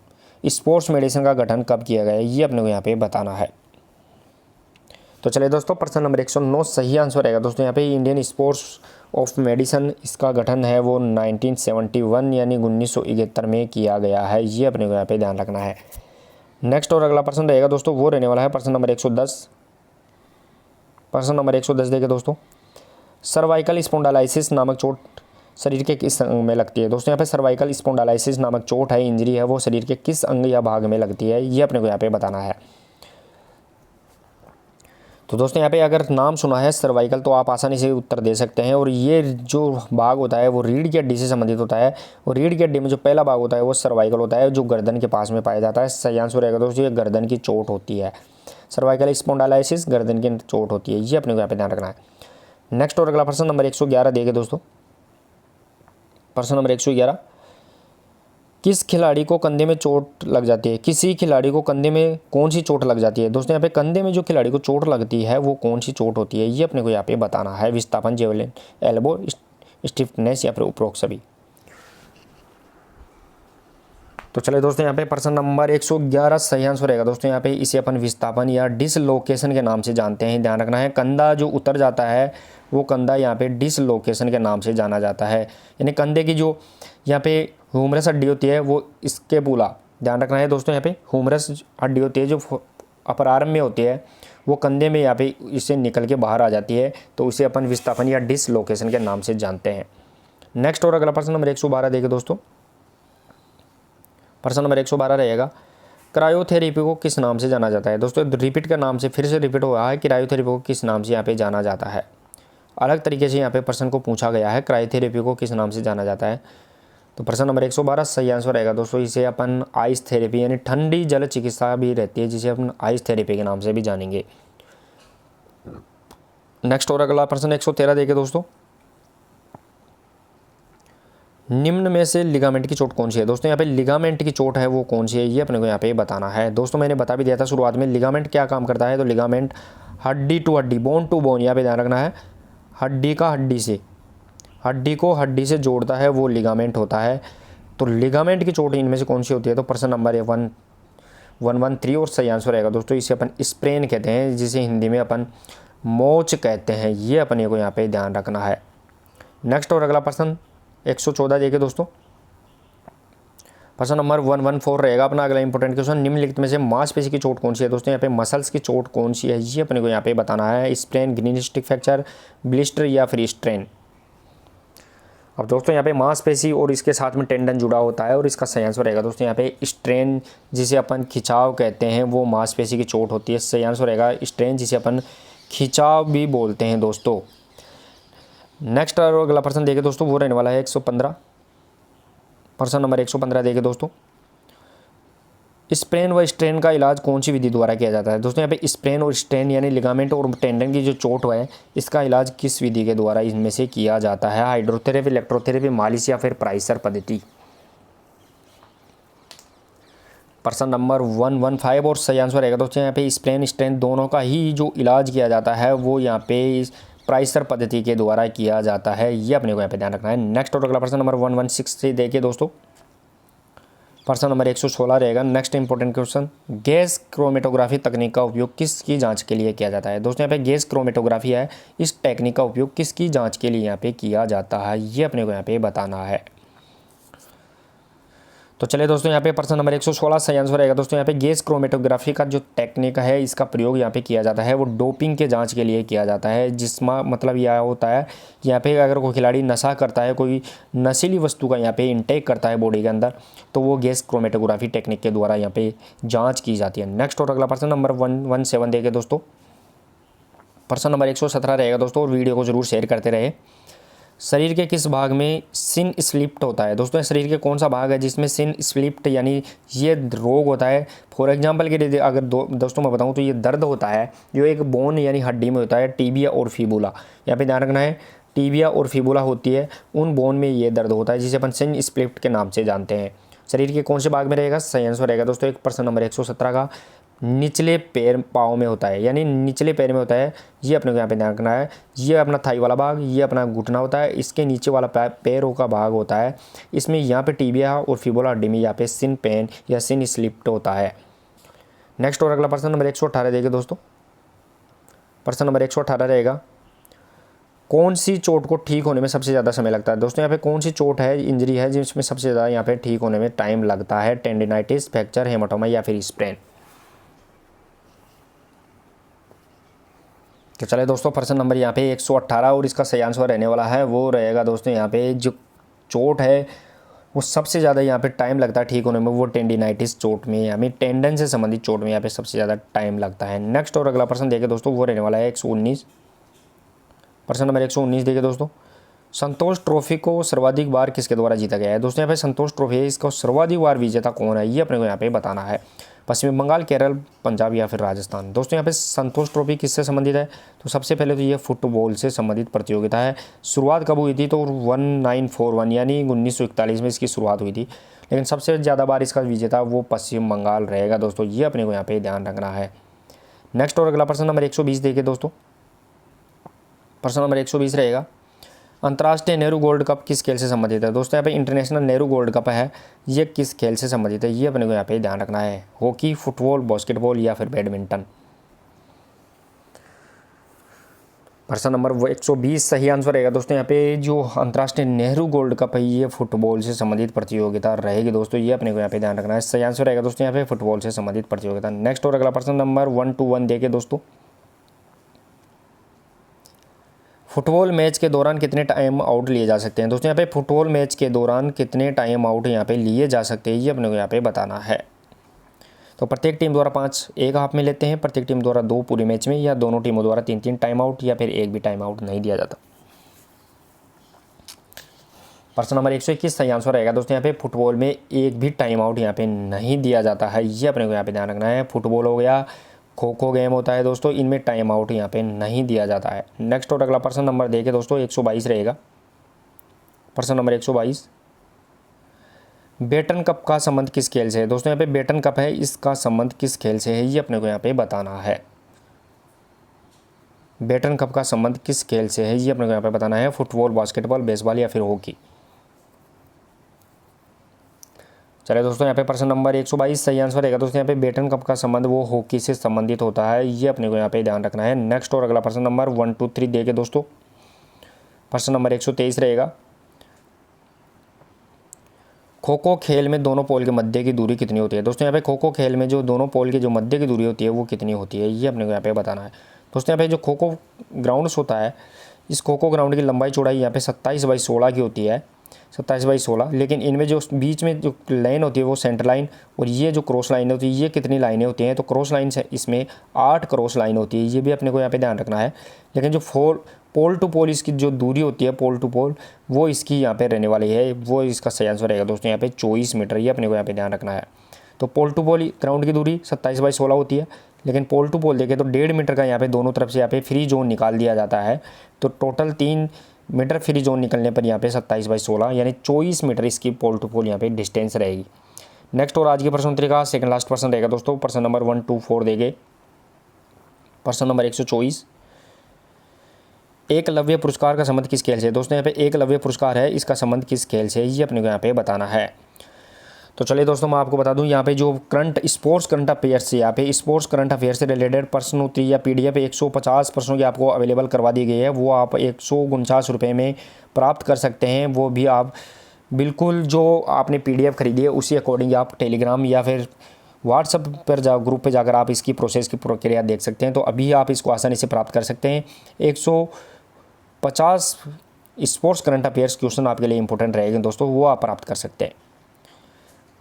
S1: sports medicine का गठन कब किया गया है, ये अपने को यहाँ पे बताना है। तो चलिए दोस्तों प्रश्न नंबर 109 सही आंसर रहेगा दोस्तों, यहाँ पे इंडियन स्पोर्ट्स ऑफ मेडिसिन इसका गठन है वो 1971 यानी 1971 में किया गया है, ये अपने को यहाँ पे ध्यान रखना है। नेक्स्ट और अगला प्रश्न रहेगा दोस्तों, वो रहने वाला है प्रश्न नंबर 110। प्रश्न नंबर 110 देखिए दोस्तों, सर्वाइकल स्पॉन्डालाइसिस नामक चोट शरीर के किस अंग में लगती है। दोस्तों यहाँ पे सर्वाइकल स्पॉन्डालाइसिस नामक चोट है, इंजरी है, वो शरीर के किस अंग या भाग में लगती है, ये अपने को यहाँ पे बताना है। तो दोस्तों यहाँ पे अगर नाम सुना है सर्वाइकल तो आप आसानी से उत्तर दे सकते हैं, और ये जो भाग होता है वो रीढ़ की हड्डी से संबंधित होता है, और रीढ़ की हड्डी में जो पहला भाग होता है वो सर्वाइकल होता है, जो गर्दन के पास में पाया जाता है। सही आंसर रहेगा दोस्तों, ये गर्दन की चोट होती है, सर्वाइकल स्पॉन्डालाइसिस गर्दन की चोट होती है, ये अपने को यहाँ पे ध्यान रखना है। नेक्स्ट और अगला प्रश्न नंबर 111 देखिए दोस्तों, प्रश्न नंबर 111, किस खिलाड़ी को कंधे में चोट लग जाती है। किसी खिलाड़ी को कंधे में कौन सी चोट लग जाती है। दोस्तों यहाँ पे कंधे में जो खिलाड़ी को चोट लगती है वो कौन सी चोट होती है, ये अपने को यहाँ पे बताना है। विस्थापन, जेवलिन, एल्बो, स्टिफनेस या फिर उपरोक्त सभी। तो चलिए दोस्तों यहाँ पे प्रश्न नंबर 111 सही आंसर रहेगा दोस्तों, यहाँ पे इसे अपन विस्थापन या डिसलोकेशन के नाम से जानते हैं। ध्यान रखना है, कंधा जो उतर जाता है वो कंधा यहाँ पे डिसलोकेशन के नाम से जाना जाता है, यानी कंधे की जो यहाँ पे ह्यूमरस हड्डी होती है वो इसके पूला, ध्यान रखना है दोस्तों, यहाँ पे ह्यूमरस हड्डी होती है जो अपर आर्म में होती है, वो कंधे में यहाँ पे इससे निकल के बाहर आ जाती है, तो उसे अपन विस्थापन या डिसलोकेशन के नाम से जानते हैं। नेक्स्ट और अगला प्रश्न नंबर 112 देखिए दोस्तों, प्रश्न नंबर 112 रहेगा, क्रायोथेरेपी को किस नाम से जाना जाता है। दोस्तों रिपीट का नाम से फिर से रिपीट हो रहा है, क्रायोथेरेपी को किस नाम से यहाँ पे जाना जाता है। अलग तरीके से यहाँ पे प्रश्न को पूछा गया है, क्रायोथेरेपी को किस नाम से जाना जाता है। तो प्रश्न नंबर 112 सही आंसर रहेगा दोस्तों, इसे अपन आइस थेरेपी यानी ठंडी जल चिकित्सा भी रहती है, जिसे अपन आइस थेरेपी के नाम से भी जानेंगे। नेक्स्ट और अगला प्रश्न 113 देखिए दोस्तों, निम्न में से लिगामेंट की चोट कौन सी है। दोस्तों यहाँ पे लिगामेंट की चोट है वो कौन सी है, ये अपने को यहाँ पे बताना है। दोस्तों मैंने बता भी दिया था शुरुआत में, लिगामेंट क्या काम करता है, तो लिगामेंट हड्डी टू हड्डी, बोन टू बोन, यहाँ पे ध्यान रखना है, हड्डी का हड्डी से, हड्डी को हड्डी से जोड़ता है वो लिगामेंट होता है। तो लिगामेंट की चोट इनमें से कौन सी होती है? तो प्रश्न नंबर 113 और सही आंसर रहेगा दोस्तों, इसे अपन स्प्रेन कहते हैं, जिसे हिंदी में अपन मोच कहते हैं। ये अपने को यहाँ पे ध्यान रखना है। नेक्स्ट और अगला प्रश्न 114 देखिए दोस्तों, प्रश्न नंबर 114 रहेगा अपना अगला इंपॉर्टेंट क्वेश्चन। निम्नलिखित में से मांसपेशी की चोट कौन सी है? दोस्तों यहाँ पे मसल्स की चोट कौन सी है, ये अपने को यहाँ पे बताना है। स्प्रेन, ग्नीस्टिक फ्रैक्चर, ब्लिस्टर या फिर स्ट्रेन। अब दोस्तों यहाँ पे मांसपेशी और इसके साथ में टेंडन जुड़ा होता है और इसका सही आंसर रहेगा दोस्तों यहाँ पे स्ट्रेन, जिसे अपन खिंचाव कहते हैं, वो मांसपेशी की चोट होती है। सही आंसर रहेगा स्ट्रेन, जिसे अपन खिंचाव भी बोलते हैं दोस्तों। नेक्स्ट और अगला प्रश्न देखें दोस्तों, वो रहने वाला है 115। प्रश्न नंबर 115 देखें दोस्तों, स्प्रेन व स्ट्रेन का इलाज कौन सी विधि द्वारा किया जाता है? दोस्तों यहाँ पे स्प्रेन और स्ट्रेन यानी लिगामेंट और टेंडन की जो चोट है, इसका इलाज किस विधि के द्वारा इनमें से किया जाता है? हाइड्रोथेरेपी, इलेक्ट्रोथेरेपी, मालिश या फिर प्राइसर पद्धति। प्रश्न नंबर 115 और सही आंसर रहेगा दोस्तों यहाँ पे स्प्रेन स्ट्रेन दोनों का ही जो इलाज किया जाता है वो यहाँ पे प्राइसर पद्धति के द्वारा किया जाता है। ये अपने को यहाँ पे ध्यान रखना है। नेक्स्ट और अगला प्रश्न नंबर 116 से देखिए दोस्तों, प्रश्न नंबर 116 रहेगा। Next important question, gas chromatography तकनीक का उपयोग किसकी जांच के लिए किया जाता है? दोस्तों यहाँ पे गैस क्रोमेटोग्राफी है, इस टेक्निक का उपयोग किसकी जांच के लिए यहाँ पे किया जाता है? ये अपने को यहाँ पे बताना है। तो चलिए दोस्तों यहाँ पे प्रश्न नंबर 116 सही आंसर रहेगा दोस्तों यहाँ पे गैस क्रोमेटोग्राफी का जो टेक्निक है, इसका प्रयोग यहाँ पे किया जाता है वो डोपिंग के जांच के लिए किया जाता है। जिसमें मतलब यह होता है कि यहाँ पे अगर कोई खिलाड़ी नशा करता है, कोई नशीली वस्तु का यहाँ पे इंटेक करता है बॉडी के अंदर, तो वो गैस क्रोमेटोग्राफी टेक्निक के द्वारा यहाँ पे जाँच की जाती है। नेक्स्ट और अगला प्रश्न नंबर 117 देखे दोस्तों, प्रश्न नंबर 117 रहेगा दोस्तों, और वीडियो को जरूर शेयर करते रहे। शरीर के किस भाग में सिन स्लिप्ट होता है? दोस्तों शरीर के कौन सा भाग है जिसमें सिन स्लिप्ट यानी ये रोग होता है? फॉर एग्जांपल के लिए अगर दोस्तों मैं बताऊं तो ये दर्द होता है जो एक बोन यानी हड्डी में होता है, टीबिया और फिबुला। यहाँ पे ध्यान रखना है, टीबिया और फिबुला होती है, उन बोन में ये दर्द होता है जिसे अपन सिन स्लिप्ट के नाम से जानते हैं। शरीर के कौन से भाग में रहेगा? सही आंसर रहेगा दोस्तों एक प्रश्न नंबर 117 का निचले पैर पाँव में होता है, यानी निचले पैर में होता है। ये अपने को यहाँ पे ध्यान रखना है। ये अपना थाई वाला भाग, ये अपना घुटना होता है, इसके नीचे वाला पैरों का भाग होता है। इसमें यहाँ पे टीबिया और फिबुला हड्डी में यहाँ पे सिन पेन या सिन स्लिप्ट होता है। नेक्स्ट और अगला प्रश्न नंबर 118 देखिए दोस्तों, प्रश्न नंबर 118 रहेगा, कौन सी चोट को ठीक होने में सबसे ज़्यादा समय लगता है? दोस्तों यहाँ पे कौन सी चोट है, इंजरी है जिसमें सबसे ज़्यादा यहाँ पे ठीक होने में टाइम लगता है? टेंडिनाइटिस, फ्रैक्चर, हेमाटोमा या फिर स्प्रेन। तो चले दोस्तों प्रश्न नंबर यहाँ पे 118 और इसका सही आंसर रहने वाला है वो रहेगा दोस्तों यहाँ पे जो चोट है वो सबसे ज़्यादा यहाँ पे टाइम लगता है ठीक होने में, वो टेंडिनाइटिस चोट में यानी टेंडन से संबंधित चोट में यहाँ पे सबसे ज़्यादा टाइम लगता है। नेक्स्ट और अगला प्रश्न देखिए दोस्तों, वो रहने वाला है 119। प्रश्न नंबर 119 देखिए दोस्तों, संतोष ट्रॉफी को सर्वाधिक बार किसके द्वारा जीता गया है? दोस्तों यहाँ पे संतोष ट्रॉफी है, इसका सर्वाधिक बार विजेता कौन है? ये अपने को यहाँ पे बताना है। पश्चिम बंगाल, केरल, पंजाब या फिर राजस्थान। दोस्तों यहाँ पे संतोष ट्रॉफी किससे संबंधित है? तो सबसे पहले तो ये फुटबॉल से संबंधित प्रतियोगिता है। शुरुआत कब हुई थी? तो 1941 यानी 1941 में इसकी शुरुआत हुई थी, लेकिन सबसे ज़्यादा बार इसका विजेता वो पश्चिम बंगाल रहेगा दोस्तों। ये अपने को यहाँ पे ध्यान रखना है। नेक्स्ट और अगला प्रश्न नंबर 120 देखिए दोस्तों, प्रश्न नंबर 120 रहेगा, अंतर्राष्ट्रीय नेहरू गोल्ड कप किस खेल से संबंधित है? दोस्तों यहाँ पे इंटरनेशनल नेहरू गोल्ड कप है, ये किस खेल से संबंधित है? ये अपने को यहाँ पे ध्यान रखना है। हॉकी, फुटबॉल, बास्केटबॉल या फिर बैडमिंटन। प्रश्न नंबर 120 सही आंसर रहेगा दोस्तों यहाँ पे जो अंतर्राष्ट्रीय नेहरू गोल्ड कप है ये फुटबॉल से संबंधित प्रतियोगिता रहेगी दोस्तों। ये अपने को यहाँ पे ध्यान रखना है। सही आंसर रहेगा दोस्तों यहाँ पे फुटबॉल से संबंधित प्रतियोगिता। नेक्स्ट और अगला प्रश्न नंबर 121 देखिए दोस्तों, फुटबॉल मैच के दौरान कितने टाइम आउट लिए जा सकते हैं? दोस्तों यहाँ पे फुटबॉल मैच के दौरान कितने टाइम आउट यहाँ पे लिए जा सकते हैं, ये अपने को यहाँ पे बताना है। तो प्रत्येक टीम द्वारा 5 एक हाफ में लेते हैं, प्रत्येक टीम द्वारा 2 पूरे मैच में, या दोनों टीमों द्वारा 3-3 टाइम आउट, या फिर एक भी टाइम आउट नहीं दिया जाता। प्रश्न नंबर 121 सही आंसर रहेगा दोस्तों यहाँ पे फुटबॉल में एक भी टाइम आउट यहाँ पे नहीं दिया जाता है। ये अपने को यहाँ पे ध्यान रखना है। फुटबॉल हो गया, खो खो गेम होता है दोस्तों, इनमें टाइम आउट यहाँ पे नहीं दिया जाता है। नेक्स्ट और अगला प्रश्न नंबर देखिए दोस्तों 122 रहेगा। प्रश्न नंबर 122, बेटन कप का संबंध किस खेल से है? दोस्तों यहाँ पे बेटन कप है, इसका संबंध किस खेल से है? ये अपने को यहाँ पे बताना है। बेटन कप का संबंध किस खेल से है, ये अपने को यहाँ पे बताना है। फुटबॉल, बास्केटबॉल, बेसबॉल या फिर हॉकी। चलिए दोस्तों, यहाँ पे प्रश्न नंबर 122 सही आंसर रहेगा दोस्तों। यहाँ पे बेटन कप का संबंध वो हॉकी से संबंधित होता है, ये अपने को यहाँ पे ध्यान रखना है। नेक्स्ट और अगला प्रश्न नंबर 1, 2, 3 देखे दोस्तों। प्रश्न नंबर 123 रहेगा, खो खो खेल में दोनों पोल के मध्य की दूरी कितनी होती है। दोस्तों यहाँ पे खो खो खेल में जो दोनों पोल की जो मध्य की दूरी होती है वो कितनी होती है, ये अपने को यहाँ पे बताना है। दोस्तों यहाँ पे जो खो खो ग्राउंड्स होता है, इस खो खो ग्राउंड की लंबाई चौड़ाई यहाँ पे 27/16 की होती है, 27/16। लेकिन इनमें जो बीच में जो लाइन होती है वो सेंटर लाइन, और ये जो क्रॉस लाइन होती है ये कितनी लाइनें होती हैं, तो क्रॉस लाइन से इसमें 8 क्रॉस लाइन होती है, ये भी अपने को यहाँ पे ध्यान रखना है। लेकिन जो पोल टू पोल इसकी जो दूरी होती है, पोल टू पोल, वो इसकी यहाँ पे रहने वाली है, वो इसका सही आंसर रहेगा दोस्तों यहाँ पे 24 मीटर, ये अपने को यहाँ पे ध्यान रखना है। तो पोल टू पोल ग्राउंड की दूरी 27/16 होती है, लेकिन पोल टू पोल देखें तो 1.5 मीटर का यहाँ पे दोनों तरफ से यहाँ पे फ्री जोन निकाल दिया जाता है। तो टोटल 3 मीटर फ्री जोन निकलने पर यहाँ पे 27/16 यानी 24 मीटर इसकी पोल टू पोल यहाँ पे डिस्टेंस रहेगी। नेक्स्ट और आज के प्रश्न उत्तर का सेकंड लास्ट प्रश्न रहेगा दोस्तों। प्रश्न नंबर 1, 2, 4 देंगे। प्रश्न नंबर 124, एकलव्य पुरस्कार का संबंध किस खेल से है। दोस्तों यहाँ पे एकलव्य पुरस्कार है, इसका संबंध किस खेल से है, ये अपने को यहाँ पे बताना है। तो चलिए दोस्तों, मैं आपको बता दूं यहाँ पे जो स्पोर्ट्स करंट अफेयर से, यहाँ पे स्पोर्ट्स करंट अफेयर से रिलेटेड प्रश्न उत्तरी या PDF 150 प्रश्नों की आपको अवेलेबल करवा दी गई है, वो आप 149 रुपये में प्राप्त कर सकते हैं। वो भी आप बिल्कुल जो आपने PDF खरीदी है उसी अकॉर्डिंग आप टेलीग्राम या फिर व्हाट्सएप पर ग्रुप पे जाकर आप इसकी प्रोसेस की प्रक्रिया देख सकते हैं। तो अभी आप इसको आसानी से प्राप्त कर सकते हैं। 150 स्पोर्ट्स करंट अफेयर्स क्वेश्चन आपके लिए इंपॉर्टेंट रहेंगे दोस्तों, वो आप प्राप्त कर सकते हैं।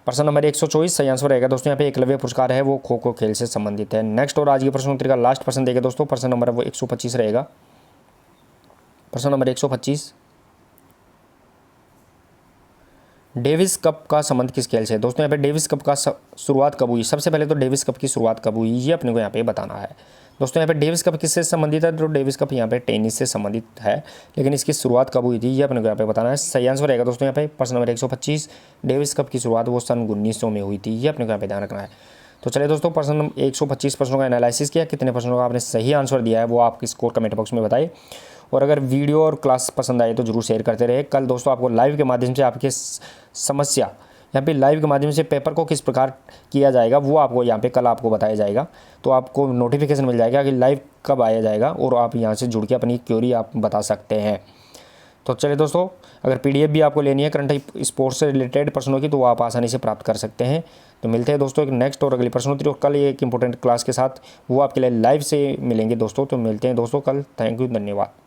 S1: प्रश्न नंबर 124 सही आंसर रहेगा दोस्तों। यहाँ पे एकलव्य पुरस्कार है वो खो खो खेल से संबंधित है। नेक्स्ट और आज के प्रश्न उत्तर का लास्ट प्रश्न देखें दोस्तों। प्रश्न नंबर वो 125 रहेगा। प्रश्न नंबर 125, डेविस कप का संबंध किस खेल से है। दोस्तों यहाँ पे डेविस कप का शुरुआत कब हुई, सबसे पहले तो डेविस कप की शुरुआत कब हुई, ये अपने को यहाँ पे बताना है। दोस्तों यहाँ पे डेविस कप किससे संबंधित है, तो डेविस कप यहाँ पे टेनिस से संबंधित है, लेकिन इसकी शुरुआत कब हुई थी ये अपने को यहाँ पे बताना है। सही आंसर रहेगा दोस्तों यहाँ पे प्रश्न नंबर 125, डेविस कप की शुरुआत वो सन 1900 में हुई थी, ये अपने को यहाँ पे ध्यान रखना है। तो चलिए दोस्तों, प्रश्न नंबर 125 प्रश्नों का एनालिसिस किया, कितने प्रश्नों का आपने सही आंसर दिया है वो आपकी स्कोर कमेंट बॉक्स में बताइए। और अगर वीडियो और क्लास पसंद आए तो जरूर शेयर करते रहे। कल दोस्तों आपको लाइव के माध्यम से आपके समस्या यहाँ पे लाइव के माध्यम से पेपर को किस प्रकार किया जाएगा वो आपको यहाँ पे कल आपको बताया जाएगा। तो आपको नोटिफिकेशन मिल जाएगा कि लाइव कब आया जाएगा, और आप यहाँ से जुड़ के अपनी क्वेरी आप बता सकते हैं। तो चलिए दोस्तों, अगर PDF भी आपको लेनी है करंट स्पोर्ट्स से रिलेटेड प्रश्नों की, तो वो आप आसानी से प्राप्त कर सकते हैं। तो मिलते हैं दोस्तों एक नेक्स्ट और अगली प्रश्नोत्तरी और कल एक इंपॉर्टेंट क्लास के साथ, वो आपके लिए लाइव से मिलेंगे दोस्तों। तो मिलते हैं दोस्तों कल। थैंक यू, धन्यवाद।